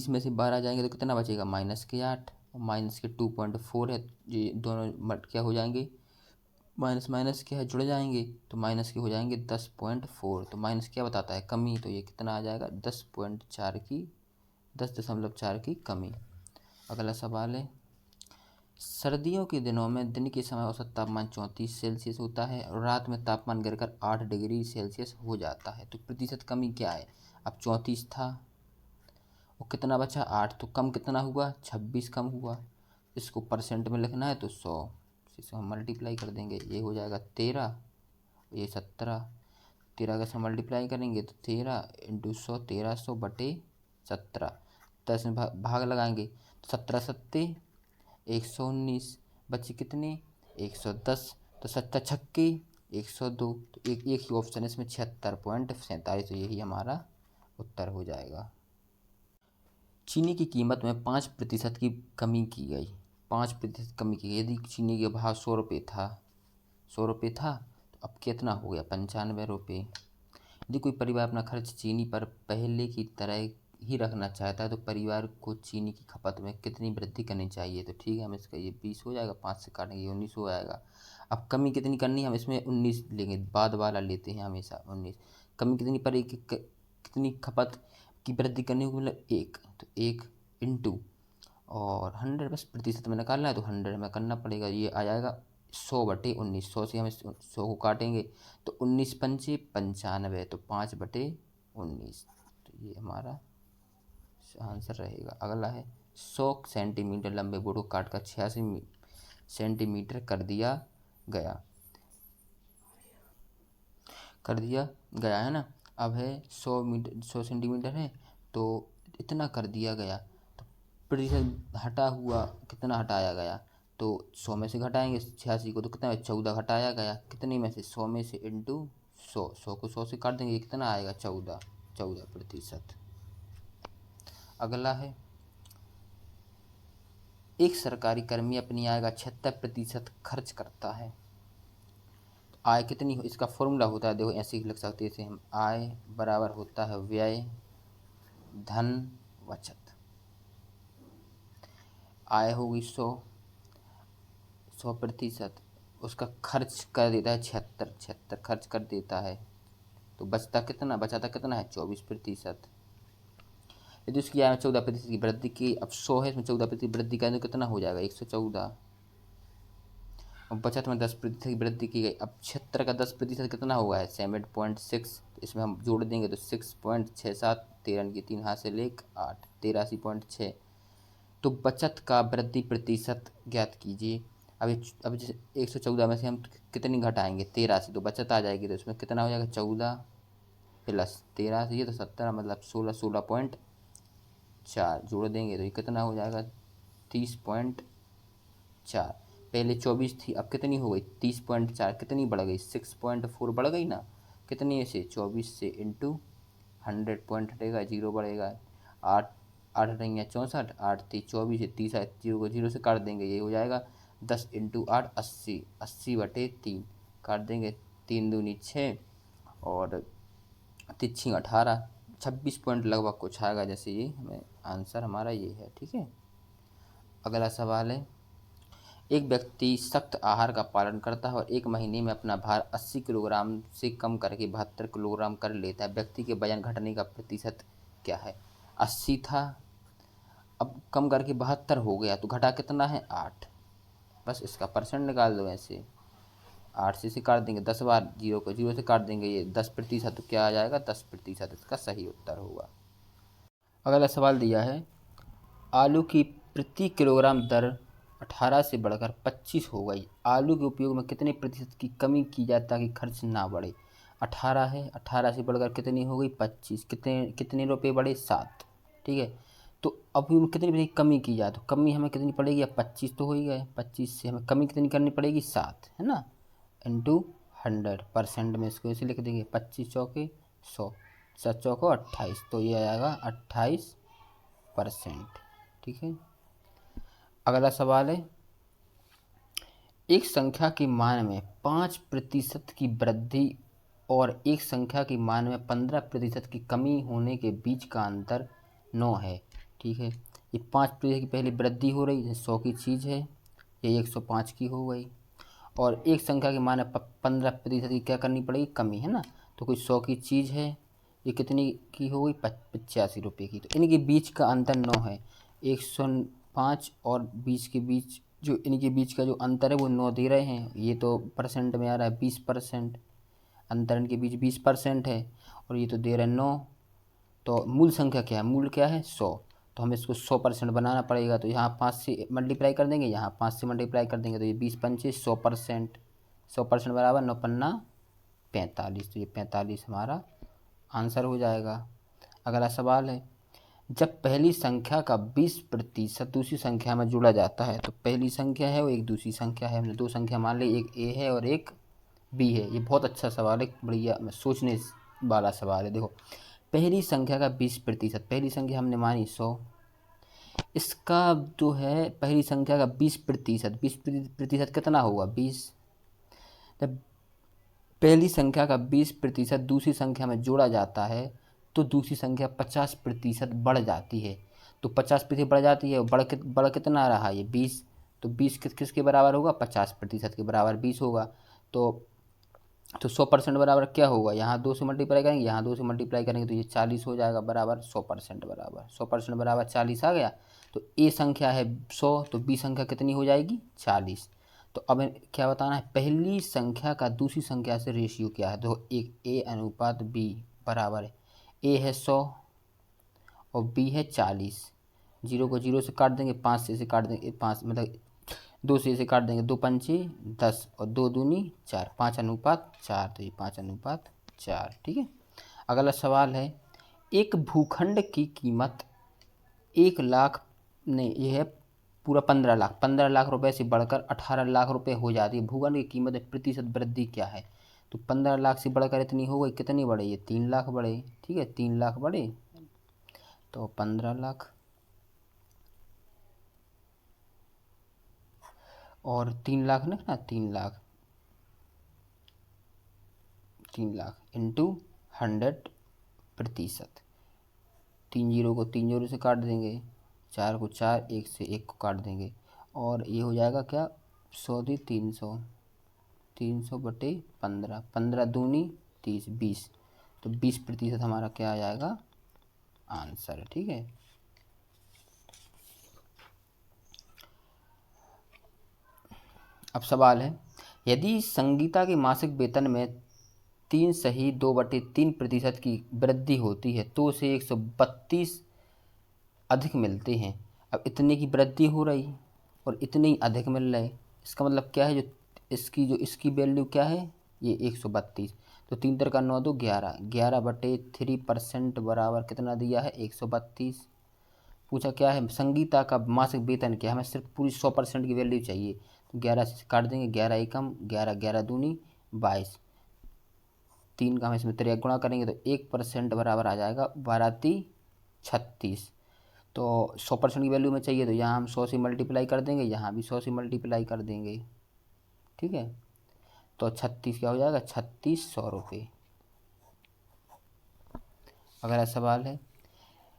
में से 12 जाएंगे तो कितना बचेगा, -8, और माइनस के 2.4 है, ये दोनों मट क्या हो जाएंगे, माइनस माइनस क्या है, जुड़ जाएंगे, तो माइनस के हो जाएंगे 10.4। तो माइनस क्या बताता है, कमी, तो ये कितना आ जाएगा 10.4 की 10.4 की कमी। अगला सवाल है, सर्दियों के दिनों में दिन के समय औसत तापमान 34 सेल्सियस होता है और रात में तापमान गिरकर 8 डिग्री सेल्सियस हो जाता है। तो प्रतिशत कमी क्या है, अब 34 था और कितना बचा 8, तो कम कितना हुआ 26 कम हुआ। इसको परसेंट में लिखना है तो 100, इसे हम मल्टीप्लाई कर देंगे, ये हो जाएगा 13, ये 17, 13 का से मल्टीप्लाई करेंगे तो 13 × 100, 1300 बटे 17, 10 में भाग लगाएंगे तो 17 सत्ते 119, बचे कितने 110, तो 17 छक्के 102, तो एक ही ऑप्शन है इसमें 76.47, तो यही हमारा उत्तर हो जाएगा। चीनी की कीमत में 5% की कमी की गई, 5% कमी की गई। यदि चीनी का भाव 100 रुपये था, 100 रुपये था तो अब कितना हो गया 95 रुपये। यदि कोई परिवार अपना खर्च चीनी पर पहले की तरह ही रखना चाहता है तो परिवार को चीनी की खपत में कितनी वृद्धि करनी चाहिए, तो ठीक है हम इसका ये 20 हो जाएगा, 5 से काटेंगे 19 हो जाएगा। अब कमी कितनी करनी है, हम इसमें 19 लेंगे, बाद वाला लेते हैं हमेशा 19। कमी कितनी पड़ेगी, कितनी खपत की वृद्धि करने को, मतलब 1, तो 1 इंटू और 100 बस प्रतिशत में निकालना है तो 100 में करना पड़ेगा, ये आ जाएगा 100 बटे 19। 100 से हम 100 को काटेंगे तो 19 पंचे 95, तो 5 बटे 19, तो ये हमारा आंसर रहेगा। अगला है, 100 सेंटीमीटर लंबे बोर्ड को काट कर 86 सेंटीमीटर कर दिया गया है ना। अब है 100 सेंटीमीटर है तो इतना कर दिया गया, तो प्रतिशत हटा हुआ कितना हटाया गया, तो 100 में से घटाएंगे 86 को तो कितना 14 घटाया गया, कितने में से 100 में से इंटू 100 को 100 से काट देंगे, ये कितना आएगा 14%। अगला है, एक सरकारी कर्मी अपनी आय का 76% खर्च करता है। आय कितनी हो, इसका फॉर्मूला होता है, देखो ऐसे ही लिख सकते हैं इसे हम, आय बराबर होता है व्यय धन बचत। आय होगी 100%, उसका खर्च कर देता है 76 खर्च कर देता है, तो बचता कितना है 24%। यदि उसकी आय में 14% की वृद्धि की, अब 100 है, इसमें 14% वृद्धि करें तो कितना हो जाएगा 114। और बचत में 10% की वृद्धि की गई, अब 76 का 10% कितना होगा है 7.6, इसमें हम जोड़ देंगे तो 6.67, 13 की 3 हाथ से लेकर 8, 83.6। तो बचत का वृद्धि प्रतिशत ज्ञात कीजिए। अब जैसे 114 में से हम कितनी घटाएंगे 13 से, तो बचत आ जाएगी, तो इसमें कितना हो जाएगा 14 प्लस 13 से, ये तो 17 मतलब 16.4 जोड़ देंगे तो ये कितना हो जाएगा 30.4। पहले 24 थी, अब कितनी हो गई 30.4, कितनी बढ़ गई 6.4 बढ़ गई ना, कितनी से 24 से इंटू 100 पॉइंट हटेगा, जीरो बढ़ेगा, 8 8 रहेंगे 64, 8 थी 24 है, 30 है, जीरो को जीरो से काट देंगे, ये हो जाएगा 10 इंटू 8 80, 80/3 काट देंगे, 3 दूनी 6 और 3 18, 26 पॉइंट लगभग कुछ आएगा, जैसे ये हमें आंसर हमारा ये है। ठीक है, अगला सवाल है, एक व्यक्ति सख्त आहार का पालन करता है और एक महीने में अपना भार 80 किलोग्राम से कम करके 72 किलोग्राम कर लेता है। व्यक्ति के वजन घटने का प्रतिशत क्या है। 80 था, अब कम करके 72 हो गया, तो घटा कितना है 8, बस इसका परसेंट निकाल दो ऐसे, 8 से काट देंगे 10 बार, जीरो को जीरो से काट देंगे, ये 10%, तो क्या आ जाएगा 10%, इसका सही उत्तर होगा। अगला सवाल दिया है, आलू की प्रति किलोग्राम दर 18 से बढ़कर 25 हो गई, आलू के उपयोग में कितने प्रतिशत की कमी की जाए ताकि खर्च ना बढ़े। 18 है, 18 से बढ़कर कितनी हो गई 25, कितने कितने रुपये बढ़े 7। ठीक है, तो अब कितनी बड़ी कमी की जाए, तो कमी हमें कितनी पड़ेगी, अब 25 तो हो ही गए, 25 से हमें कमी कितनी करनी पड़ेगी 7, है ना, इंटू 100% में इसको ऐसे लिख देंगे, 25 चौके 100, 7 चौको 28, तो ये आएगा 28%। ठीक है, अगला सवाल है, एक संख्या के मान में 5% की वृद्धि और एक संख्या के मान में 15% की कमी होने के बीच का अंतर 9 है। ठीक है, ये 5% की पहली वृद्धि हो रही है, 100 की चीज़ है, ये 105 की हो गई, और एक संख्या के मान में 15% की क्या करनी पड़ेगी कमी, है ना, तो कोई 100 की चीज़ है, ये कितनी की हो गई 85 रुपये की, तो इनके बीच का अंतर 9 है। 105 और 20 के बीच जो इनके बीच का जो अंतर है वो 9 दे रहे हैं, ये तो परसेंट में आ रहा है 20%, अंतर इनके बीच 20% है, और ये तो दे रहे हैं 9, तो मूल संख्या क्या है, मूल क्या है 100, तो हमें इसको 100% बनाना पड़ेगा, तो यहाँ 5 से मल्टीप्लाई कर देंगे, यहाँ 5 से मल्टीप्लाई कर देंगे, तो ये 20 पंचे 100%, 100% बराबर 9 पन्ना 45, तो ये 45 हमारा आंसर हो जाएगा। अगला सवाल है, जब पहली संख्या का 20% दूसरी संख्या में जोड़ा जाता है, तो पहली संख्या है वो एक दूसरी संख्या है, हमने दो संख्या मान ली, एक ए है और एक बी है। ये बहुत अच्छा सवाल है, बढ़िया सोचने वाला सवाल है। देखो, पहली संख्या का 20%, पहली संख्या हमने मानी 100, इसका जो है पहली संख्या का 20%, 20% कितना होगा 20, जब पहली संख्या का 20% दूसरी संख्या में जोड़ा जाता है तो दूसरी संख्या 50% बढ़ जाती है, तो 50% बढ़ जाती है, बढ़ कितना रहा ये 20, तो 20 किसके बराबर होगा 50% के बराबर 20 होगा, तो 100% बराबर क्या होगा, यहाँ 2 से मल्टीप्लाई करेंगे, यहाँ 2 से मल्टीप्लाई करेंगे, तो ये 40 हो जाएगा बराबर 100% बराबर 100% बराबर 40 आ गया। तो ए संख्या है 100, तो बी संख्या कितनी हो जाएगी 40। तो अब क्या बताना है, पहली संख्या का दूसरी संख्या से रेशियो क्या है, तो एक ए अनुपात बी बराबर है, ए है 100 और बी है 40, जीरो को जीरो से काट देंगे, 5 से काट देंगे, 5 मतलब 2 से इसे काट देंगे, 2 पंचे 10 और 2 दूनी 4, 5:4, तो ये 5:4। ठीक है, अगला सवाल है, एक भूखंड की कीमत 1 लाख नहीं, ये है पूरा 15 लाख रुपए से बढ़कर 18 लाख रुपए हो जाती है, भूखंड की कीमत में प्रतिशत वृद्धि क्या है। तो 15 लाख से बढ़कर इतनी हो गई, कितनी बढ़े, ये 3 लाख बढ़े। ठीक है, 3 लाख बढ़े, तो 15 लाख और 3 लाख ना, 3 लाख, 3 लाख इंटू 100%। 3 जीरो को 3 जीरो से काट देंगे, 4 को 4, 1 से 1 को काट देंगे, और ये हो जाएगा क्या, 100 300 बटे 15, 15 दूनी 30, 20, तो 20% हमारा क्या आ जाएगा, आंसर। ठीक है, अब सवाल है, यदि संगीता के मासिक वेतन में 3 सही 2/3% की वृद्धि होती है तो उसे 132 अधिक मिलते हैं। अब इतने की वृद्धि हो रही और इतने ही अधिक मिल रहे, इसका मतलब क्या है, जो इसकी वैल्यू क्या है, ये 132। तो 3 × 9 = 11, 11/3% बराबर कितना दिया है, 132। पूछा क्या है, संगीता का मासिक वेतन क्या है, हमें सिर्फ पूरी 100% की वैल्यू चाहिए। तो 11 से काट देंगे, 11 एकम 11, 11 दूनी 22, 3 का हम इसमें 3 गुणा करेंगे तो 1% बराबर आ जाएगा 12×36। तो 100% की वैल्यू में चाहिए, तो यहाँ हम 100 से मल्टीप्लाई कर देंगे, यहाँ भी 100 से मल्टीप्लाई कर देंगे। ठीक है, तो 36 क्या हो जाएगा, 3600 रुपये। अगला सवाल है,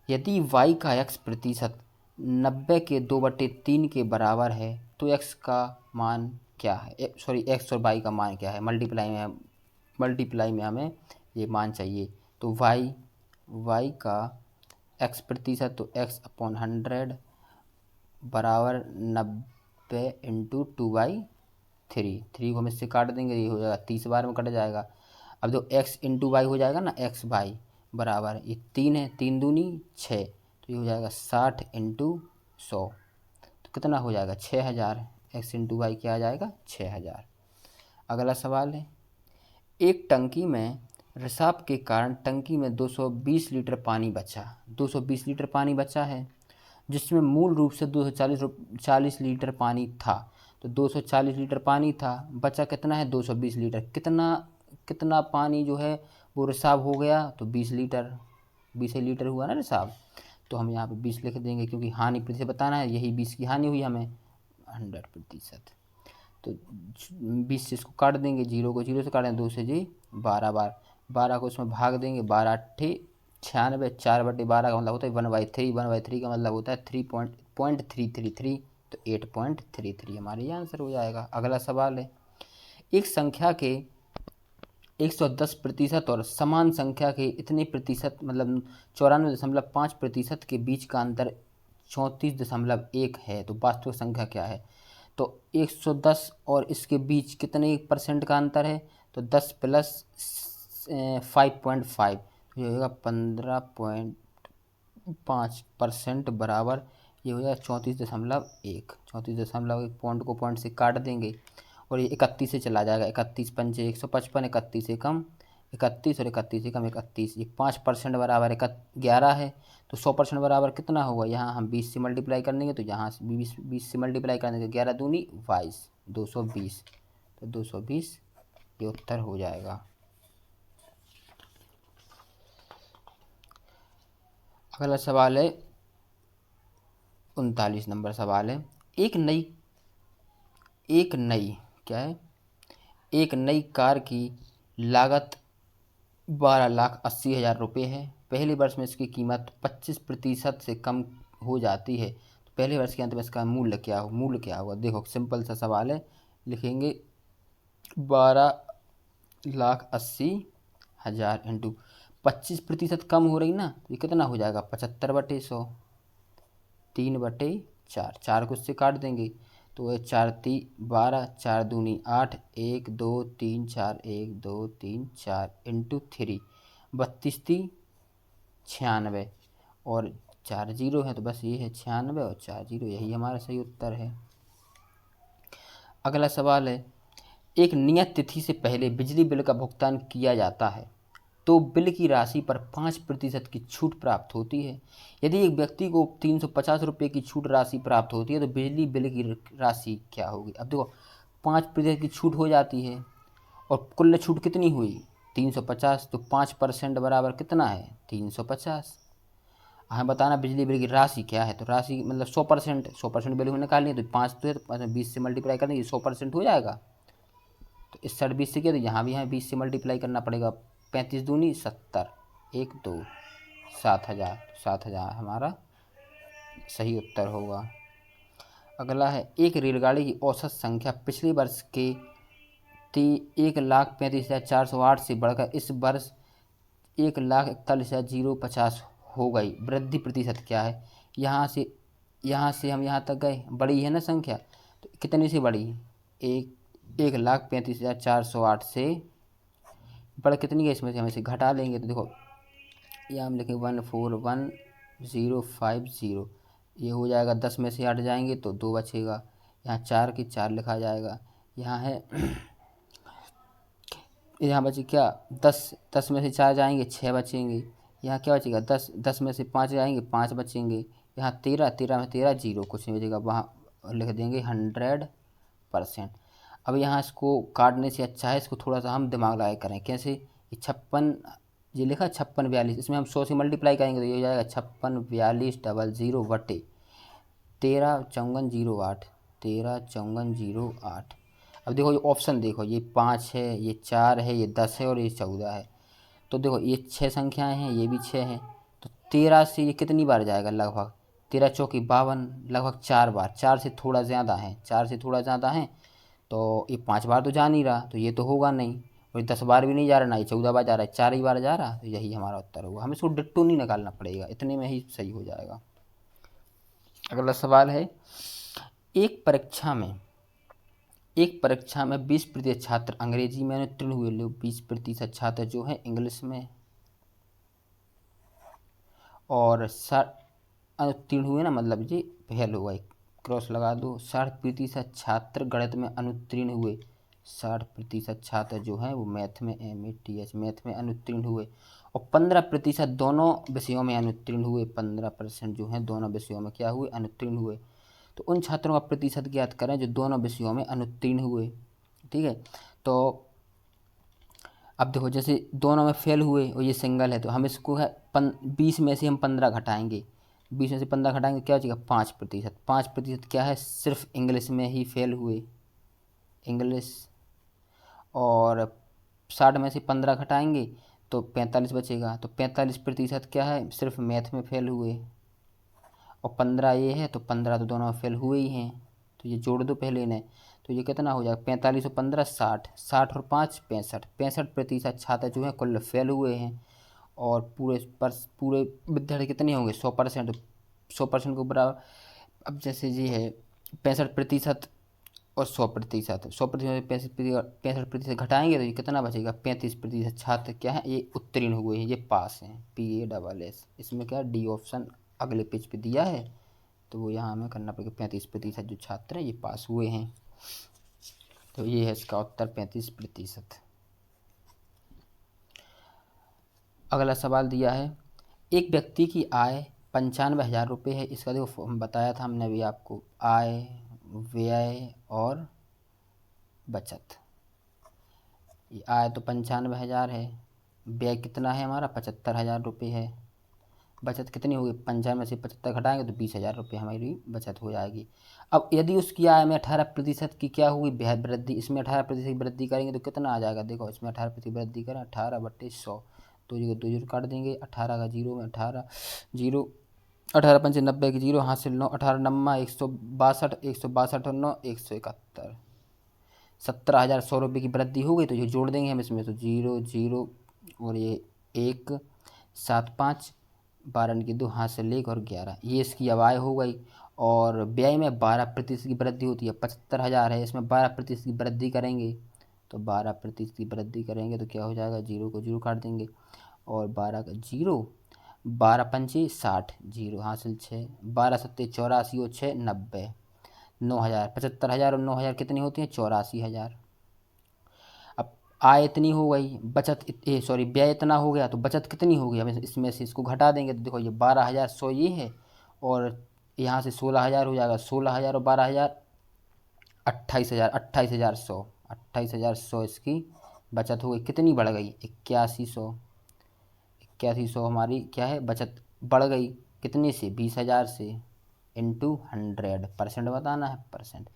यदि y का x% 90 के 2/3 के बराबर है तो x का मान क्या है, सॉरी x और y का मान क्या है, मल्टीप्लाई में हमें ये मान चाहिए। तो y का x%, तो x/100 बराबर 90 इंटू 2/3, 3 को हम इससे काट देंगे, ये हो जाएगा 30 बार में कट जाएगा। अब जो x इंटू वाई हो जाएगा ना, x वाई बराबर, ये 3 है, 3 दूनी 6, तो ये हो जाएगा 60 इंटू 100, तो कितना हो जाएगा, 6000। x इंटू वाई क्या आ जाएगा, 6000। अगला सवाल है, एक टंकी में रिसाव के कारण टंकी में 220 लीटर पानी बचा, 220 लीटर पानी बचा है, जिसमें मूल रूप से 240 लीटर पानी था। तो 240 लीटर पानी था, बचा कितना है, 220 लीटर। कितना पानी जो है वो रिसाव हो गया, तो 20 लीटर, 20 लीटर हुआ ना रिसाव। तो हम यहाँ पे 20 लिख देंगे, क्योंकि हानि प्रतिशत बताना है, यही 20 की हानि हुई हमें, 100%। तो 20 से इसको काट देंगे, 0 को 0 से काटेंगे, 2 से जी 12 बार, 12 को इसमें भाग देंगे, 12 8 96, 4/12 का मतलब होता है 1/3, 1/3 का मतलब होता है 3.333, तो 8.33 हमारे ये आंसर हो जाएगा। अगला सवाल है, एक संख्या के 110% और समान संख्या के इतने प्रतिशत मतलब 94.5% के बीच का अंतर 34.1 है, तो वास्तविक संख्या क्या है। तो 110 और इसके बीच कितने % का अंतर है, तो 10 + 5.5, तो ये होगा 15.5% बराबर, ये हो जाएगा 34.1, 34.1 पॉइंट को पॉइंट से काट देंगे और ये 31 से चला जाएगा, 31 पंचे 155, 31 एकम 31 और 31 एकम 31, ये 5% बराबर 11 है। तो 100% बराबर कितना होगा, यहाँ हम 20 से मल्टीप्लाई कर देंगे, तो यहाँ से 20 से मल्टीप्लाई कर देंगे, 11 दूनी 22, 220, तो 220 ये उत्तर हो जाएगा। अगला सवाल है, 39 नंबर सवाल है, एक नई क्या है, एक नई कार की लागत 12,80,000 रुपये है। पहले वर्ष में इसकी कीमत 25% से कम हो जाती है, तो पहले वर्ष के अंत में इसका मूल्य क्या होगा। देखो सिंपल सा सवाल है, लिखेंगे 12,80,000 इंटू 25% कम हो रही ना, तो ये कितना हो जाएगा, 75/100, 3/4, 4 को इससे काट देंगे, तो 4 × 12, 4 दूनी 8, 1 2 3 4, 1 2 3 4 इंटू 3, 32 × 96 और 4 0 है, तो बस ये है 96 और 4 0, यही हमारा सही उत्तर है। अगला सवाल है, एक नियत तिथि से पहले बिजली बिल का भुगतान किया जाता है तो बिल की राशि पर 5% की छूट प्राप्त होती है। यदि एक व्यक्ति को 350 रुपये की छूट राशि प्राप्त होती है तो बिजली बिल की राशि क्या होगी। अब देखो 5% की छूट हो जाती है और कुल छूट कितनी हुई 350, तो 5% बराबर कितना है 350। हमें बताना बिजली बिल की राशि क्या है, तो राशि मतलब 100%, 100% वैल्यू में निकालनी है, तो 5 तो है, तो 20 से मल्टीप्लाई कर देंगे 100% हो जाएगा। तो इस साइड 20 से किया, तो यहाँ भी हमें 20 से मल्टीप्लाई करना पड़ेगा। 35 दूनी 70, 1 2 7,000, 7,000 हमारा सही उत्तर होगा। अगला है, एक रेलगाड़ी की औसत संख्या पिछले वर्ष के 1,35,408 से बढ़कर इस वर्ष 1,41,050 हो गई, वृद्धि प्रतिशत क्या है। यहाँ से हम यहाँ तक गए, बड़ी है ना संख्या, तो कितने से बड़ी, 1,35,408 से बढ़ कितनी है, इसमें से हम इसे घटा लेंगे, तो देखो यहाँ हम लिखेंगे 141,050, ये हो जाएगा, 10 में से 8 जाएंगे तो 2 बचेगा, यहाँ 4 की 4 लिखा जाएगा, यहाँ है यहाँ बचे क्या 10, 10 में से 4 जाएंगे 6 बचेंगे, यहाँ क्या बचेगा 10, 10 में से 5 जाएंगे 5 बचेंगे, यहाँ 13, 13 में 13 जीरो कुछ नहीं बचेगा, वहाँ लिख देंगे 100%। अब यहाँ इसको काटने से अच्छा है इसको थोड़ा सा हम दिमाग लगा करें, कैसे, ये 56, ये लिखा 5642, इसमें हम 100 से मल्टीप्लाई करेंगे तो ये हो जाएगा 564200 बटे 13×408, 13×408। अब देखो ये ऑप्शन देखो, ये 5 है, ये 4 है, ये 10 है और ये 14 है, तो देखो ये 6 संख्याएं हैं, ये भी 6 हैं, तो 13 से ये कितनी बार जाएगा, लगभग 13 चौकी 52, लगभग 4 बार, 4 से थोड़ा ज़्यादा है, 4 से थोड़ा ज़्यादा है, तो ये 5 बार तो जा नहीं रहा, तो ये तो होगा नहीं, और 10 बार भी नहीं जा रहा, ना ये 14 बार जा रहा है, 4 ही बार जा रहा, तो यही हमारा उत्तर होगा। हमें इसको डिट्टो नहीं निकालना पड़ेगा, इतने में ही सही हो जाएगा। अगला सवाल है, एक परीक्षा में 20% छात्र अंग्रेजी में अनुत्तीर्ण हुए, लोग 20% छात्र जो हैं इंग्लिश में, और अनुत्तीर्ण हुए ना, मतलब जी फेल हुआ, क्रॉस लगा दो। 60% छात्र गणित में अनुत्तीर्ण हुए, 60% छात्र जो हैं वो मैथ में, MATH मैथ में अनुत्तीर्ण हुए, और 15% दोनों विषयों में अनुत्तीर्ण हुए, 15% जो हैं दोनों विषयों में क्या हुए, अनुत्तीर्ण हुए। तो उन छात्रों का प्रतिशत ज्ञात करें जो दोनों विषयों में अनुत्तीर्ण हुए, ठीक है। तो अब देखो जैसे दोनों में फेल हुए और ये सिंगल है, तो हम इसको है 20 में से हम 15 घटाएंगे, 20 में से 15 घटाएंगे क्या बचेगा 5%, 5% क्या है, सिर्फ इंग्लिश में ही फेल हुए, इंग्लिश। और 60 में से 15 घटाएंगे तो 45 बचेगा, तो 45% क्या है, सिर्फ मैथ में फेल हुए, और 15 ये है, तो 15 तो दोनों फेल हुए ही हैं, तो ये जोड़ दो पहले इन्हें, तो ये कितना हो जाएगा 45 और 15 60, 60 और 5 65, 65% छात्र जो हैं कुल फेल हुए हैं, और पूरे विद्यार्थी कितने होंगे 100%, 100% को बराबर। अब जैसे ये है 65% और 100%, 100% 65% घटाएंगे तो ये कितना बचेगा 35% छात्र क्या है ये उत्तीर्ण हुए हैं, ये पास हैं, PASS। इसमें क्या डी ऑप्शन अगले पेज पे दिया है, तो वो यहाँ हमें करना पड़ेगा, 35% जो छात्र हैं ये पास हुए हैं, तो ये है इसका उत्तर 35%। अगला सवाल दिया है, एक व्यक्ति की आय 95,000 रुपये है, इसका देखो हम बताया था हमने अभी आपको, आय व्यय और बचत। ये आय तो 95,000 है, व्यय कितना है हमारा 75,000 रुपये है, बचत कितनी होगी 95 में से 75 घटाएंगे तो 20,000 रुपये हमारी बचत हो जाएगी। अब यदि उसकी आय में 18% की क्या हुई वृद्धि, इसमें 18% की वृद्धि करेंगे तो कितना आ जाएगा, देखो इसमें 18% वृद्धि करें 18/100, तो ये 2 जीरो काट देंगे, 18 का जीरो में 18 जीरो, 18 पंचे 90 की जीरो, हासिल 9, 18 नम्मा 162, 162 और 9 171, 17,100 रुपये की वृद्धि हो गई, तो ये जोड़ देंगे हम इसमें, तो 0 0 और ये 1 7 5 12 की 2 हाथ से लेकर और 11, ये इसकी अब आय हो गई। और व्यय में 12% की वृद्धि होती है, 75,000 है, इसमें 12% की वृद्धि करेंगे, तो 12% की वृद्धि करेंगे तो क्या हो जाएगा, जीरो को जीरो काट देंगे, और 12 का जीरो, 12 पंचे 60, जीरो हासिल 6, 12 सत्ते 84 और 6 90, 9,000, 75,000 और 9,000 कितनी होती हैं 84,000। अब आय इतनी हो गई, व्यय इतना हो गया, तो बचत कितनी होगी, हम इसमें से इसको घटा देंगे, तो देखो ये 12,100 ये है, और यहाँ से 16,000 हो जाएगा, 16,000 और 12,000 28,000, 28,100, 28,100 इसकी बचत हो गई, कितनी बढ़ गई 8100। 8100 हमारी क्या है, बचत बढ़ गई कितने से, 20,000 से, इंटू 100%, बताना है परसेंट।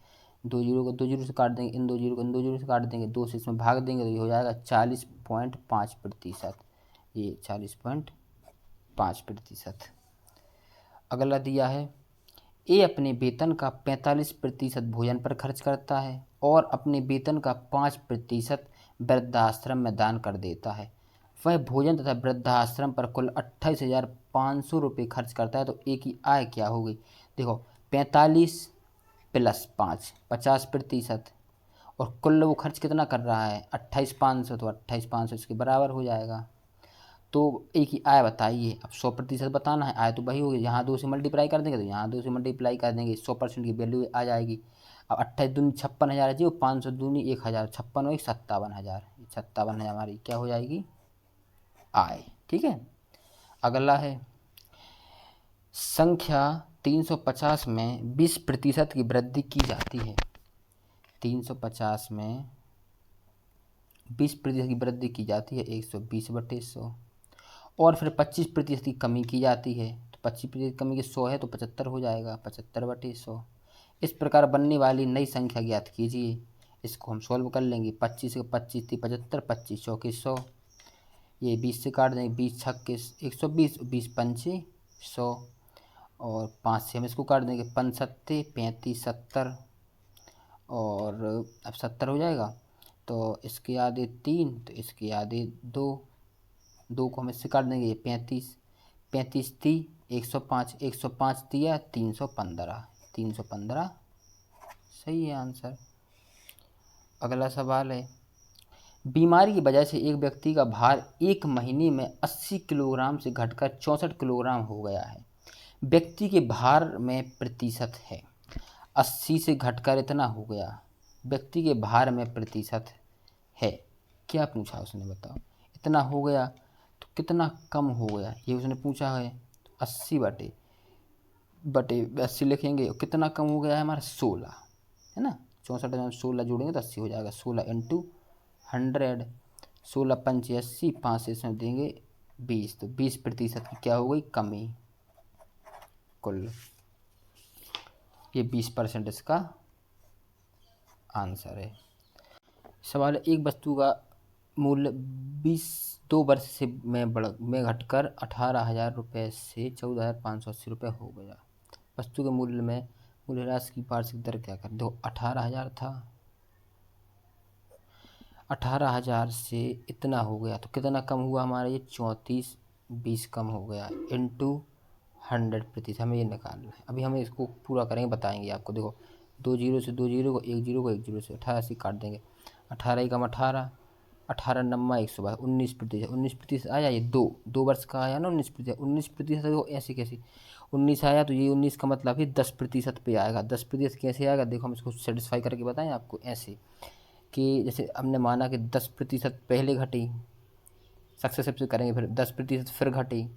दो जीरो को दो जीरो से काट देंगे, इन दो जीरो को इन दो जीरो से काट देंगे, 2 से इसमें भाग देंगे तो ये हो जाएगा 40.5%। ये 40.5%। अगला दिया है, ए अपने वेतन का 45% भोजन पर खर्च करता है और अपने वेतन का 5% वृद्धाश्रम में दान कर देता है। वह भोजन तथा वृद्धाश्रम पर कुल 28,500 रुपये खर्च करता है, तो ए की आय क्या होगी। देखो 45 प्लस 5 50%, और कुल वो खर्च कितना कर रहा है 28,500, तो 28,500 इसके बराबर हो जाएगा। तो एक ही आय बताइए, अब 100% बताना है, आय तो वही होगी, यहाँ 2 से मल्टीप्लाई कर देंगे तो यहाँ 2 से मल्टीप्लाई कर देंगे, 100% की वैल्यू आ जाएगी। अब 28 दूनी 56,000 है जी, 500 दूनी 1,000, 56 और 1 57,000, 57,000 हमारी क्या हो जाएगी आय। ठीक है। अगला है संख्या 350 में 20% की वृद्धि की जाती है। 350 में 20% की वृद्धि की जाती है 120/100, और फिर 25% की कमी की जाती है, तो 25% की कमी की 100 है तो 75 हो जाएगा, 75/100। इस प्रकार बनने वाली नई संख्या ज्ञात कीजिए। इसको हम सॉल्व कर लेंगे। 25 से 25 थी 75, 25 चौके 100, ये 20 से काट देंगे, 20 छक्के 120, 20 पंचे 100, और 5 से हम इसको काट देंगे, 5 सत्ते 35, 70, और अब 70 हो जाएगा, तो इसके आधे 3, तो इसके आधे 2, 2 को हम इससे काट देंगे, ये 35, 35 थी 105, 105 दिया 315, 315 सही है आंसर। अगला सवाल है, बीमारी की वजह से एक व्यक्ति का भार एक महीने में 80 किलोग्राम से घटकर 64 किलोग्राम हो गया है। व्यक्ति के भार में प्रतिशत है, 80 से घटकर इतना हो गया, व्यक्ति के भार में प्रतिशत है, क्या पूछा उसने बताओ। इतना हो गया तो कितना कम हो गया ये उसने पूछा है। 80 बटे बटे 80 लिखेंगे, और कितना कम हो गया है हमारा 16, है ना। 64 में 16 जोड़ेंगे तो 80 हो जाएगा, 16 इंटू 100, 16 पंचे 80, 5 से इसमें देंगे 20, तो 20% की क्या हो गई कमी कुल, ये 20% इसका आंसर है। सवाल है, एक वस्तु का मूल्य 2 वर्ष से में घटकर 18,000 रुपये से 14,580 रुपये हो गया। वस्तु के मूल्य में मूल्य राशि की वार्षिक दर क्या कर दो, 18,000 था, 18,000 से इतना हो गया तो कितना कम हुआ हमारा, ये 3420 कम हो गया, इंटू 100%, हमें ये निकालना है। अभी हमें इसको पूरा करेंगे, बताएंगे आपको। देखो 2 जीरो से 2 जीरो को, 1 जीरो को 1 जीरो से, 18 से काट देंगे, 18 एकम 18, 18 नम्मा 122, 19%, 19% आया, ये 2 वर्ष का आया ना 19%, 19% तो ऐसे कैसे 19 आया, तो ये 19 का मतलब ही 10% पे आएगा। 10% कैसे आएगा, देखो हम इसको सेटिस्फाई करके बताएं आपको, ऐसे कि जैसे हमने माना कि 10% पहले घटी, सक्सेसिव से करेंगे, फिर 10% फिर घटी,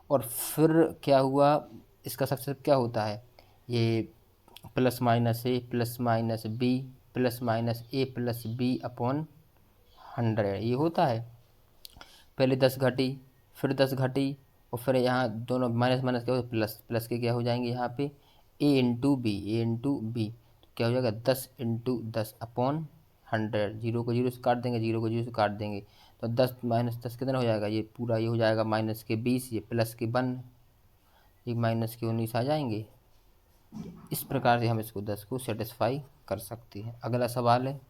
और फिर क्या हुआ, इसका सक्सेसिव क्या होता है, ये plus minus A plus minus B plus minus A plus B upon 100, ये होता है। पहले 10 घटी, फिर 10 घटी, और फिर यहाँ दोनों माइनस माइनस क्या हो, प्लस प्लस के क्या हो जाएंगे यहाँ पे, ए इंटू बी, ए इंटू बी, तो क्या हो जाएगा 10 इंटू 10 अपॉन 100, जीरो को जीरो से काट देंगे, जीरो को जीरो से काट देंगे, तो 10 माइनस 10 कितना हो जाएगा, ये पूरा ये हो जाएगा माइनस के 20, ये प्लस के 1, ये माइनस के 19 आ जाएंगे। इस प्रकार से हम इसको 10 को सेटिस्फाई कर सकते हैं। अगला सवाल है,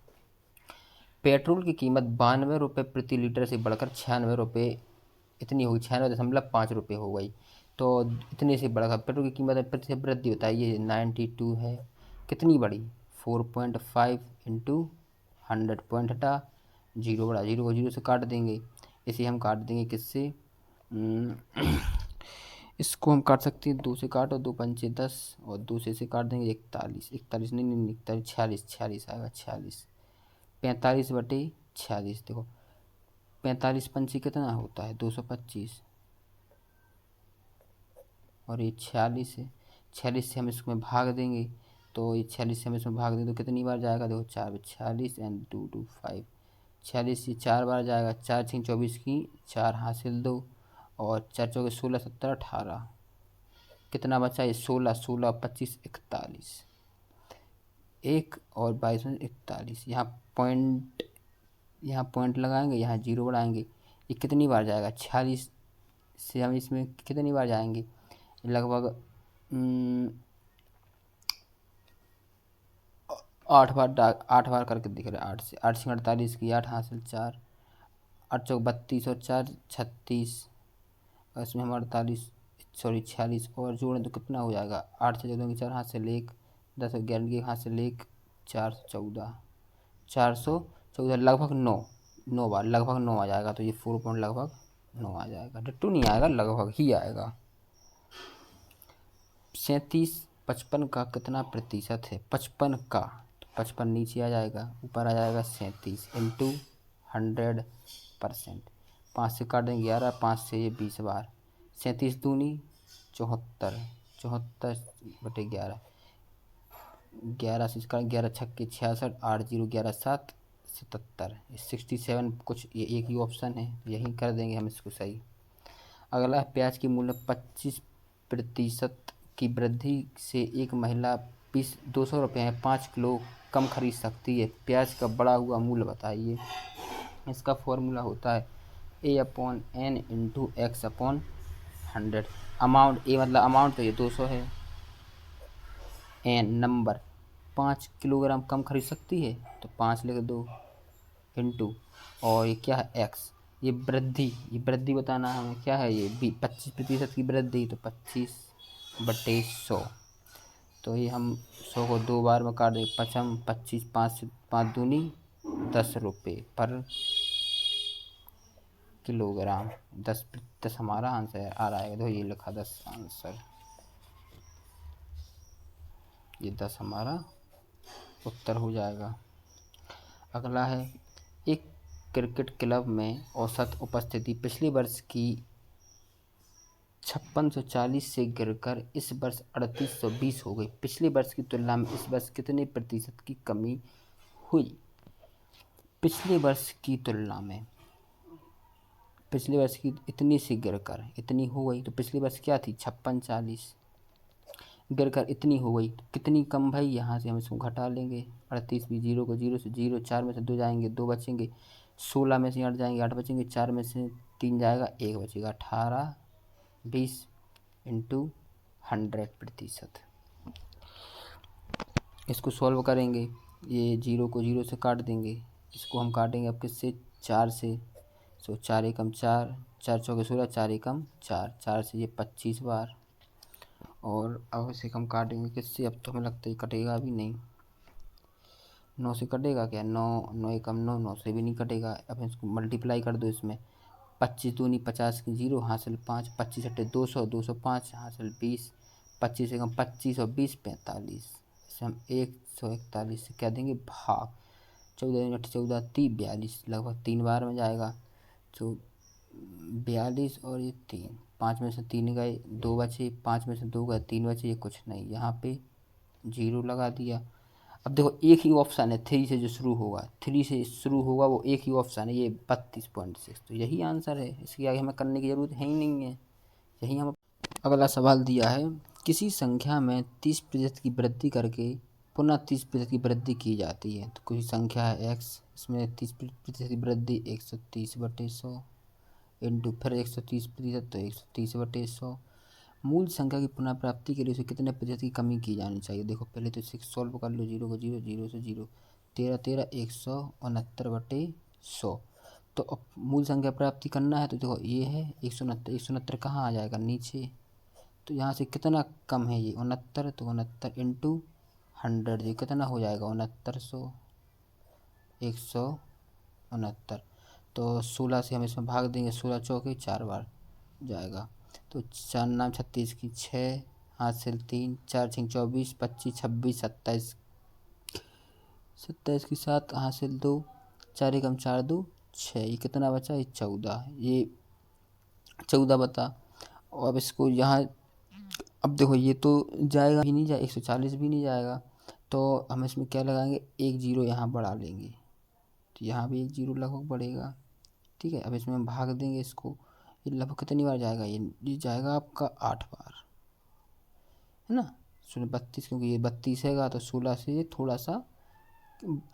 पेट्रोल की कीमत 92 रुपये प्रति लीटर से बढ़कर 96 रुपये इतनी हुई, 96.5 रुपये हो गई, तो इतने से बढ़कर पेट्रोल की कीमत में प्रति वृद्धि होता है, ये 92 है, कितनी बढ़ी 4.5 इंटू 100, पॉइंट हटा, जीरो बढ़ा, जीरो को जीरो से काट देंगे, इसे हम काट देंगे किससे, इसको हम काट सकते हैं 2 से काटो, 2 पंचे 10, और 2 से इसे काट देंगे 41, 41 नहीं 41, 46, 46 आएगा, 46, 45/46, देखो 45 पंचे कितना होता है 225, और ये 46 है, 46 से हम इसमें भाग देंगे, तो ये 46 से हम इसमें भाग देंगे तो कितनी बार जाएगा, देखो 4 46 एंड 2 2 5, 46 ये 4 बार जाएगा, 4 6 24 की 4 हासिल 2 और 4 चौके 16 17 18, कितना बचा ये 16 16 25 41, 1 और 22 में 41। यहाँ पॉइंट लगाएंगे, यहाँ जीरो बढ़ाएंगे। ये कितनी बार जाएगा 46 से हम इसमें कितनी बार जाएंगे, लगभग 8 बार करके दिख रहा है। 8 से 48 की 8 हासिल 4, 8 चौक 32 और 4 36, और इसमें हम 46 और जोड़ें तो कितना हो जाएगा 8 से 14 की 4 हासिल 1, 10 और 11 की हासिल 1, 414 लगभग 9 बार, लगभग 9 आ जाएगा। तो ये 4 पॉइंट लगभग 9 आ जाएगा, डिट्टू नहीं आएगा, लगभग ही आएगा। 37 55 का कितना प्रतिशत है, 55 का, तो 55 नीचे आ जाएगा, ऊपर आ जाएगा 37 इंटू 100%। 5 से काट देंगे 11, 5 से ये 20 बार, 37 दूनी 74, 74/11, 11 से इसका 11 छक्के 66, 8 0 11 7 77, 67 कुछ ये एक ही ऑप्शन है, यही कर देंगे हम इसको सही। अगला प्याज की मूल्य 25% की वृद्धि से एक महिला 200 रुपये में 5 किलो कम खरीद सकती है। प्याज का बढ़ा हुआ मूल्य बताइए। इसका फॉर्मूला होता है A/N इंटू X/100। अमाउंट ए मतलब अमाउंट तो ये 200 है, एन नंबर 5 किलोग्राम कम खरीद सकती है तो 5 लिख दो, इंटू और ये क्या है एक्स, ये वृद्धि बताना है हमें, क्या है ये 25% की वृद्धि, तो 25/100। तो ये हम 100 को 2 बार में काट देंगे, 25 5 दूनी 10 रुपये पर किलोग्राम, 10 हमारा आंसर आ रहा है। तो ये लिखा 10 आंसर, ये 10 हमारा उत्तर हो जाएगा। अगला है एक क्रिकेट क्लब में औसत उपस्थिति पिछले वर्ष की 5640 से गिरकर इस वर्ष 3820 हो गई। पिछले वर्ष की तुलना में इस वर्ष कितने प्रतिशत की कमी हुई। पिछले वर्ष की तुलना में पिछले वर्ष की इतनी से गिरकर इतनी हो गई, तो पिछले वर्ष क्या थी 5640, गिरकर इतनी हो गई तो कितनी कम भाई, यहाँ से हम इसको घटा लेंगे। 38 भी, 0 को 0 से 0, 4 में से 2 जाएंगे, 2 बचेंगे, 16 में से 8 जाएंगे, 8 बचेंगे, 4 में से 3 जाएगा, 1 बचेगा, 18 20 इंटू 100%। इसको सॉल्व करेंगे, ये 0 को 0 से काट देंगे, इसको हम काटेंगे अब किससे 4 से, सो 4 एकम 4, 4 चौके 16, 4 एकम 4, 4 से ये 25 बार, और अब इसे हम काटेंगे किससे, अब तो हमें लगता है कटेगा भी नहीं, 9 से कटेगा क्या, 9 9 एकम 9, 9 से भी नहीं कटेगा। अब इसको मल्टीप्लाई कर दो इसमें, 25 दूनी 50 की 0 हासिल 5, 25 अट्ठे 200, 205 हासिल 20, 25 एकम 25 और 20 45, इसे हम 141 से क्या देंगे भाग, 14 अट्ठे 14 30 42, लगभग 3 बार में जाएगा, तो 42 और ये 3, 5 में से 3 गए, 2 बचे, 5 में से 2 गए, 3 बचे, ये कुछ नहीं, यहाँ पे 0 लगा दिया। अब देखो एक ही ऑप्शन है 3 से जो शुरू होगा, 3 से शुरू होगा वो एक ही ऑप्शन है, ये 32.6, तो यही आंसर है, इसके आगे हमें करने की ज़रूरत है ही नहीं है, यही हम। अगला सवाल दिया है किसी संख्या में 30% की वृद्धि करके पुनः 30% की वृद्धि की जाती है। तो कोई संख्या है x, इसमें 30% की वृद्धि 130/100 इंटू फिर 130%, तो 130/100। मूल संख्या की पुनः प्राप्ति के लिए उसे कितने प्रतिशत की कमी की जानी चाहिए। देखो पहले तो इसे सॉल्व कर लो, 0 को 0, 0 से 0, 13 13 169/100। तो अब मूल संख्या प्राप्ति करना है, तो देखो ये है 169, 169 कहाँ आ जाएगा नीचे, तो यहाँ से कितना कम है ये 69, तो 69 इंटू 100, ये कितना हो जाएगा 6900, 169। तो 16 से हम इसमें भाग देंगे, 16 चौके 4 बार जाएगा, तो 4 नाम 36 की 6 हासिल 3, 4 6 24 25 26 27, 27 की 7 हासिल 2, 4 एकम 4 2 6, ये कितना बचा, ये 14, ये 14 बता। और अब इसको यहाँ, अब देखो ये तो जाएगा ही नहीं, जाए 140 भी नहीं जाएगा, तो हम इसमें क्या लगाएंगे, 1 0 यहाँ बढ़ा लेंगे, तो यहाँ भी एक जीरो लगभग बढ़ेगा। ठीक है, अब इसमें हम भाग देंगे इसको, ये लगभग कितनी बार जाएगा, ये जाएगा आपका 8 बार, है ना। 16 32, क्योंकि ये 32 हैगा तो 16 से ये थोड़ा सा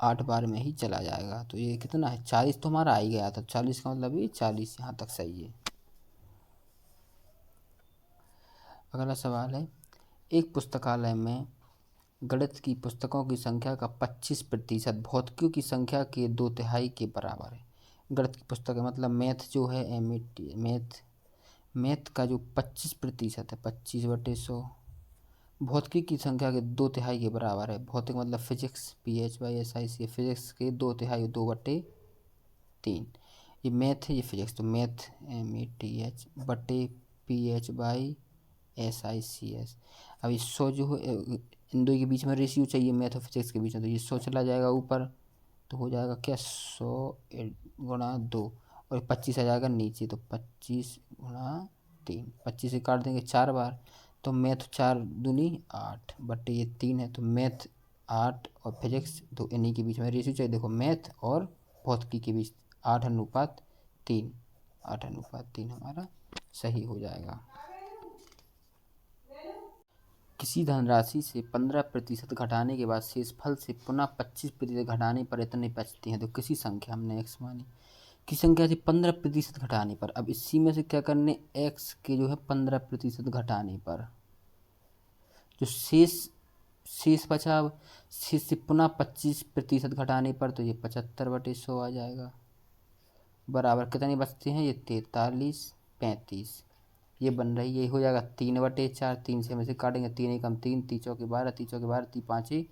8 बार में ही चला जाएगा। तो ये कितना है, 40 तो हमारा आ ही गया था, 40 का मतलब ये 40 यहाँ तक सही है। अगला सवाल है, एक पुस्तकालय में गणित की पुस्तकों की संख्या का 25% भौतिकियों की संख्या के 2/3 के बराबर है। गणित की पुस्तक मतलब मैथ जो है, मैथ का जो 25% है, 25/100 भौतिकी की संख्या के 2/3 के बराबर है। भौतिक मतलब फिजिक्स, PHYSIC, फिजिक्स के 2/3, 2/3। ये मैथ है, ये फिजिक्स, तो मैथ METH बटे PHYSICS। अब ये 100 जो है, इन दो के बीच में रेशियो चाहिए मैथ और फिजिक्स के बीच में, तो ये 100 चला जाएगा ऊपर, तो हो जाएगा क्या 100 गुणा 2, और 25 आ जाएगा नीचे, तो 25 गुणा 3, 25 से काट देंगे 4 बार, तो मैथ 4 दूनी 8 बटे ये 3 है, तो मैथ 8 और फिजिक्स, तो इन्हीं के बीच में रेशियो चाहिए। देखो मैथ और भौतिकी के बीच 8:3, 8:3 हमारा सही हो जाएगा। किसी धनराशि से 15% घटाने के बाद शेषफल से पुनः 25% घटाने पर इतने बचते हैं। तो किसी संख्या हमने x मानी, किसी संख्या से 15% घटाने पर, अब इसी में से क्या करने, x के जो है 15% घटाने पर जो शेष बचा, शेष से पुनः 25% घटाने पर, तो ये 75/100 आ जाएगा। बराबर कितने बचते हैं, ये 43, 35, ये बन रही है, ये हो जाएगा 3/4। 3 से हम इसे काटेंगे, 3 एकम 3, 3 चौके 12, 3 चौके 12, 3 पाँचे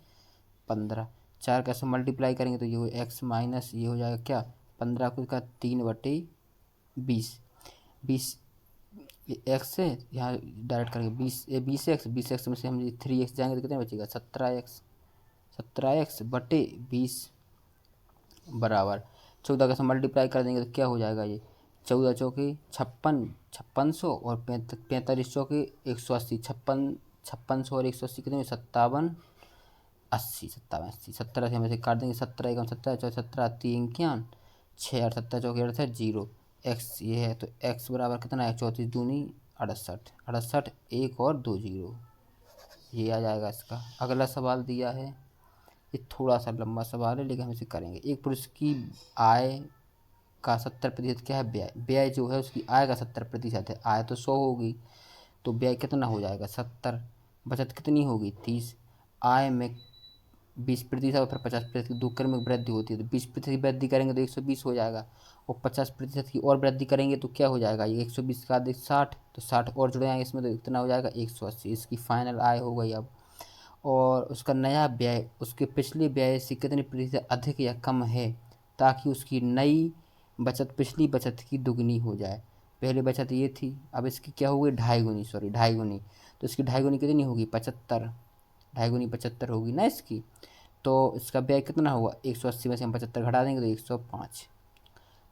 15, 4 का से मल्टीप्लाई करेंगे तो ये हो x माइनस ये हो जाएगा क्या 15 का 3/20, 20 एक्स है, यहाँ डायरेक्ट करेंगे 20x में से हम 3x जाएंगे तो कितने बचेगा 17x बटे 20 बराबर 14 का से मल्टीप्लाई कर देंगे तो क्या हो जाएगा, ये 14 चौके 56, 5600 और 45 चौके 180, 5600 और 180 कितने 57, 80, 17 से हम इसे काट देंगे, 17 एकम 17, 17 3 इक्यावन 6 8 17 चौके 68 जीरो, एक्स ये है, तो एक्स बराबर कितना है 34 दूनी 68, 68 1 और 2 जीरो, ये आ जाएगा इसका। अगला सवाल दिया है, ये थोड़ा सा लंबा सवाल है लेकिन हम इसे करेंगे। एक पुरुष की आय का 70% क्या है, व्यय, व्यय जो है उसकी आय का 70% है, आय तो 100 होगी तो व्यय कितना हो जाएगा 70, बचत कितनी होगी 30, आय में 20% और फिर 50% दो क्रम में वृद्धि होती है, तो 20% की वृद्धि करेंगे तो 120 हो जाएगा, और 50% की और वृद्धि करेंगे तो क्या हो जाएगा, ये 120 का अधिक 60, तो 60 और जुड़ जाएंगे इसमें तो इतना हो जाएगा 180, इसकी फाइनल आय हो गई अब। और उसका नया व्यय उसके पिछले व्यय से कितने प्रतिशत अधिक या कम है, ताकि उसकी नई बचत पिछली बचत की दुगनी हो जाए। पहले बचत ये थी, अब इसकी क्या हो गई 2.5 गुनी, तो इसकी 2.5 गुनी कितनी होगी 75, 2.5 गुनी 75 होगी ना इसकी, तो इसका व्यय कितना होगा 180 में से हम 75 घटा देंगे तो 105,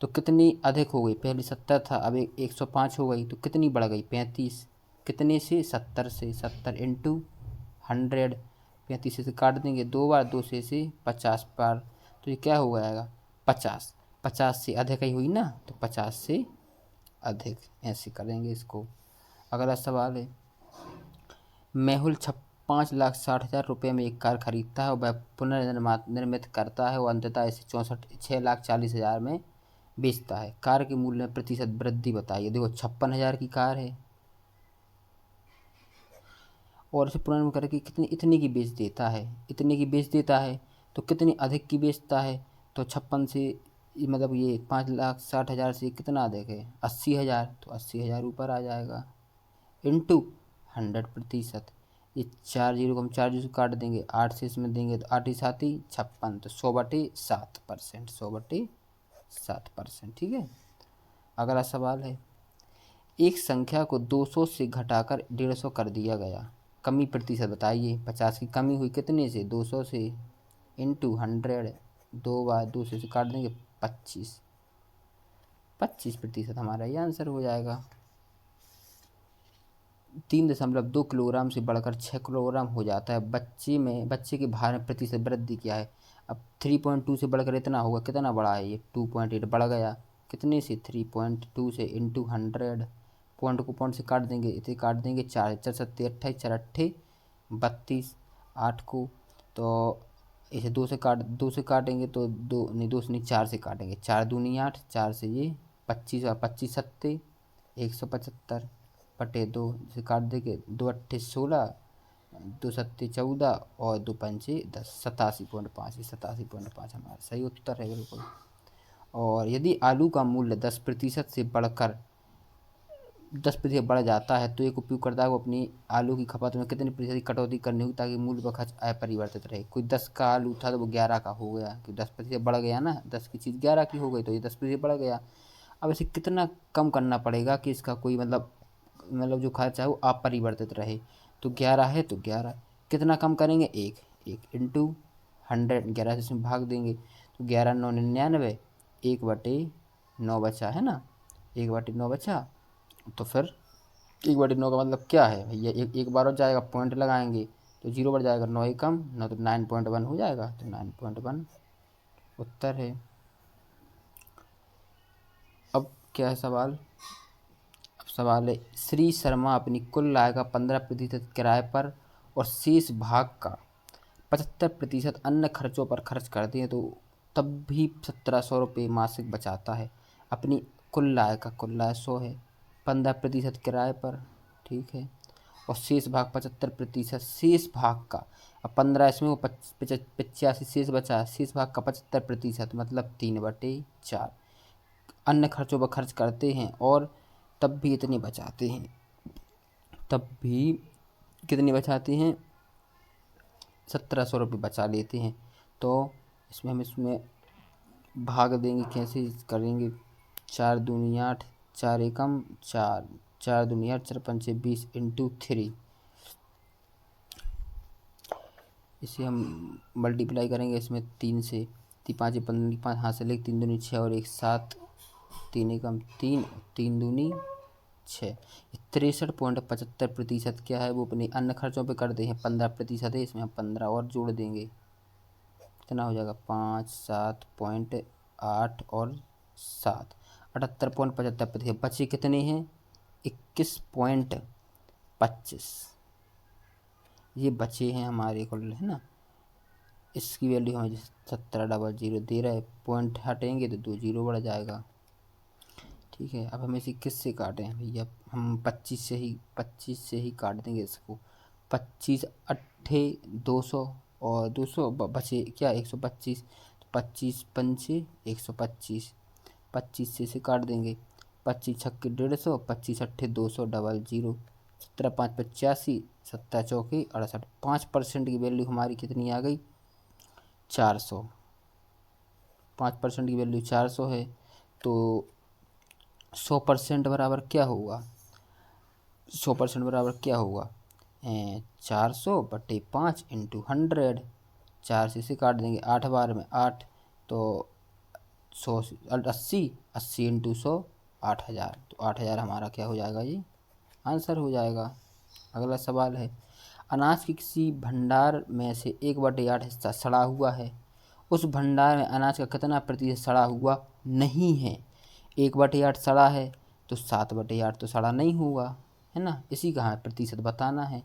तो कितनी अधिक हो गई, पहले 70 था अब 105 हो गई, तो कितनी बढ़ गई 35, कितने से 70 से, 70 इंटू 100, 35 से काट देंगे 2 बार, 2 से 50 बार, तो ये क्या हो जाएगा 50, 50 से अधिक ही हुई ना, तो 50 से अधिक, ऐसे करेंगे इसको। अगला सवाल है, मेहुल 5,60,000 रुपये में एक कार खरीदता है और वह पुनर्निर्मित करता है और अंततः इसे 6,40,000 में बेचता है। कार के मूल्य में प्रतिशत वृद्धि बताइए। देखो 56,000 की कार है और इसे पुनर्निर्मित करके कितनी इतने की बेच देता है, इतने की बेच देता है, तो कितनी अधिक की बेचता है, तो 56 से मतलब ये 5,60,000 से कितना अधिक है 80,000, तो 80,000 ऊपर आ जाएगा, इंटू 100%, ये 4 जीरो को हम 4 जीरो से काट देंगे, 8 से इसमें देंगे तो 8 ही 7 ही 56, तो 100/7%, 100/7%। ठीक है। अगला सवाल है, एक संख्या को 200 से घटाकर 150 कर दिया गया, कमी प्रतिशत बताइए। 50 की कमी हुई कितने से 200 से, इंटू 100, 2 बार 2 से काट देंगे 25, 25% हमारा ये आंसर हो जाएगा। 3.2 किलोग्राम से बढ़कर 6 किलोग्राम हो जाता है, बच्चे के भार में प्रतिशत वृद्धि क्या है। अब 3.2 से बढ़कर इतना होगा, कितना बड़ा है ये, 2.8 बढ़ गया, कितने से 3.2 से इंटू 100, पॉइंट को पॉइंट से काट देंगे, इसे काट देंगे, 4 4 7 28, 4 8 32, 8 को तो इसे 2 से काटेंगे तो 2 से नहीं 4 से काटेंगे, 4 दूनी 8, 4 से ये 25 और 25 सत्ते 175 बटे 2 से काट देंगे, 2 8 16, 2 सत्ते 14 और 2 पंचे 10, 87.5, 87.5 हमारा सही उत्तर है बिल्कुल। और यदि आलू का मूल्य 10% से बढ़कर 10% बढ़ जाता है तो एक उपयोगकर्ता को अपनी आलू की खपत में कितनी प्रतिशत की कटौती करनी होगी ताकि मूल्य व खर्च अपरिवर्तित रहे। कोई 10 का आलू था तो वो 11 का हो गया, कि 10% बढ़ गया ना, 10 की चीज़ 11 की हो गई तो ये 10% बढ़ गया। अब इसे कितना कम करना पड़ेगा कि इसका कोई मतलब जो खर्चा है वो अपरिवर्तित रहे। तो 11 है तो 11, कितना कम करेंगे, 1 इंटू 100, 11 से इसमें भाग देंगे तो 11 9 99, 1/9 बचा है ना, 1/9 बचा। तो फिर 1/9 का मतलब क्या है भैया, एक बार और जाएगा, पॉइंट लगाएंगे तो 0 बढ़ जाएगा, 9 कम 9 तो 9.1 हो जाएगा, तो 9.1 उत्तर है। अब क्या है सवाल, अब सवाल है, श्री शर्मा अपनी कुल आय का 15% किराए पर और शेष भाग का 75% अन्य खर्चों पर खर्च करते हैं तो तब भी 1700 रुपये मासिक बचाता है। अपनी कुल आय 100 है, 15% किराए पर, ठीक है, और शेष भाग 75%, शेष भाग का, अब 15 इसमें वो 85 शेष बचा, शेष भाग का 75% मतलब 3/4 अन्य खर्चों पर खर्च करते हैं और तब भी इतने बचाते हैं, तब भी कितने बचाते हैं, 1700 रुपये बचा लेते हैं। तो इसमें भाग देंगे, कैसे करेंगे, 4 दूनी 8, 4 एकम 4, 4 दूनी 8, 4 पंचे 20 इंटू 3, इसे हम मल्टीप्लाई करेंगे इसमें 3 से, 5 15, 5 हाथ से लेके 3 दूनी 6 और 1 7, 3 एकम 3, 3 दूनी 6, 63.75% क्या है वो अपने अन्य खर्चों पे करते हैं, 15% है, इसमें हम 15 और जोड़ देंगे, कितना हो जाएगा, 5 7.8 और 7, 78.75%। बचे कितने हैं, 21.25, ये बचे हैं हमारे कुल, है ना। इसकी वैल्यू हमें 1700 दे रहा है, पॉइंट हटेंगे तो 2 0 बढ़ जाएगा, ठीक है। अब हम इसे किससे काटें भैया, हम 25 से ही काट देंगे इसको, 25 अट्ठे 200 और 200 बचे क्या 125, तो 25 पंचे 125, 25 से काट देंगे, 25 छक्के 150, 25 अट्ठे 200, 00, 17 5 85, 17 चौके 68, 5% की वैल्यू हमारी कितनी आ गई, 400, 5% की वैल्यू 400 है। तो 100% बराबर क्या होगा, 100% बराबर क्या होगा, 400/5 इंटू 100, 4 से इसे काट देंगे, 8 बार में 8 तो 100 80 इंटू 100 8000, तो 8000 हमारा क्या हो जाएगा, ये आंसर हो जाएगा। अगला सवाल है, अनाज के किसी भंडार में से 1/8 हिस्सा सड़ा हुआ है, उस भंडार में अनाज का कितना प्रतिशत सड़ा हुआ नहीं है। 1/8 सड़ा है तो 7/8 तो सड़ा नहीं होगा, है ना, इसी का हमें प्रतिशत बताना है।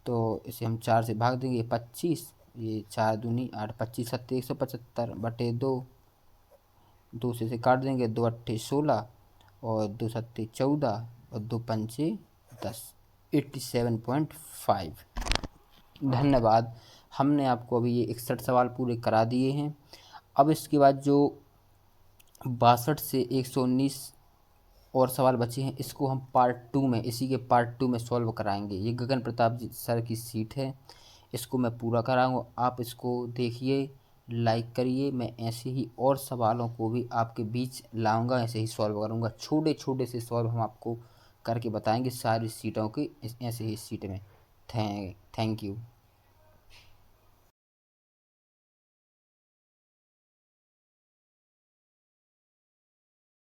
तो इसे हम 4 से भाग देंगे, 25, ये 4 दूनी 8, 25 सत्ते 175 बटे 2, 2 से इसे काट देंगे, 2 अट्ठे 16 और 2 सत्ते 14 और 2 पंचे 10, 87.5। धन्यवाद, हमने आपको अभी ये 61 सवाल पूरे करा दिए हैं। अब इसके बाद जो 62 से 119 और सवाल बचे हैं, इसको हम पार्ट 2 में, इसी के पार्ट 2 में सॉल्व कराएंगे। ये गगन प्रताप जी सर की सीट है, इसको मैं पूरा कराऊंगा, आप इसको देखिए, लाइक करिए। मैं ऐसे ही और सवालों को भी आपके बीच लाऊंगा, ऐसे ही सॉल्व करूंगा, छोटे छोटे से सॉल्व हम आपको करके बताएंगे सारी सीटों की, ऐसे ही सीट में। Thank you.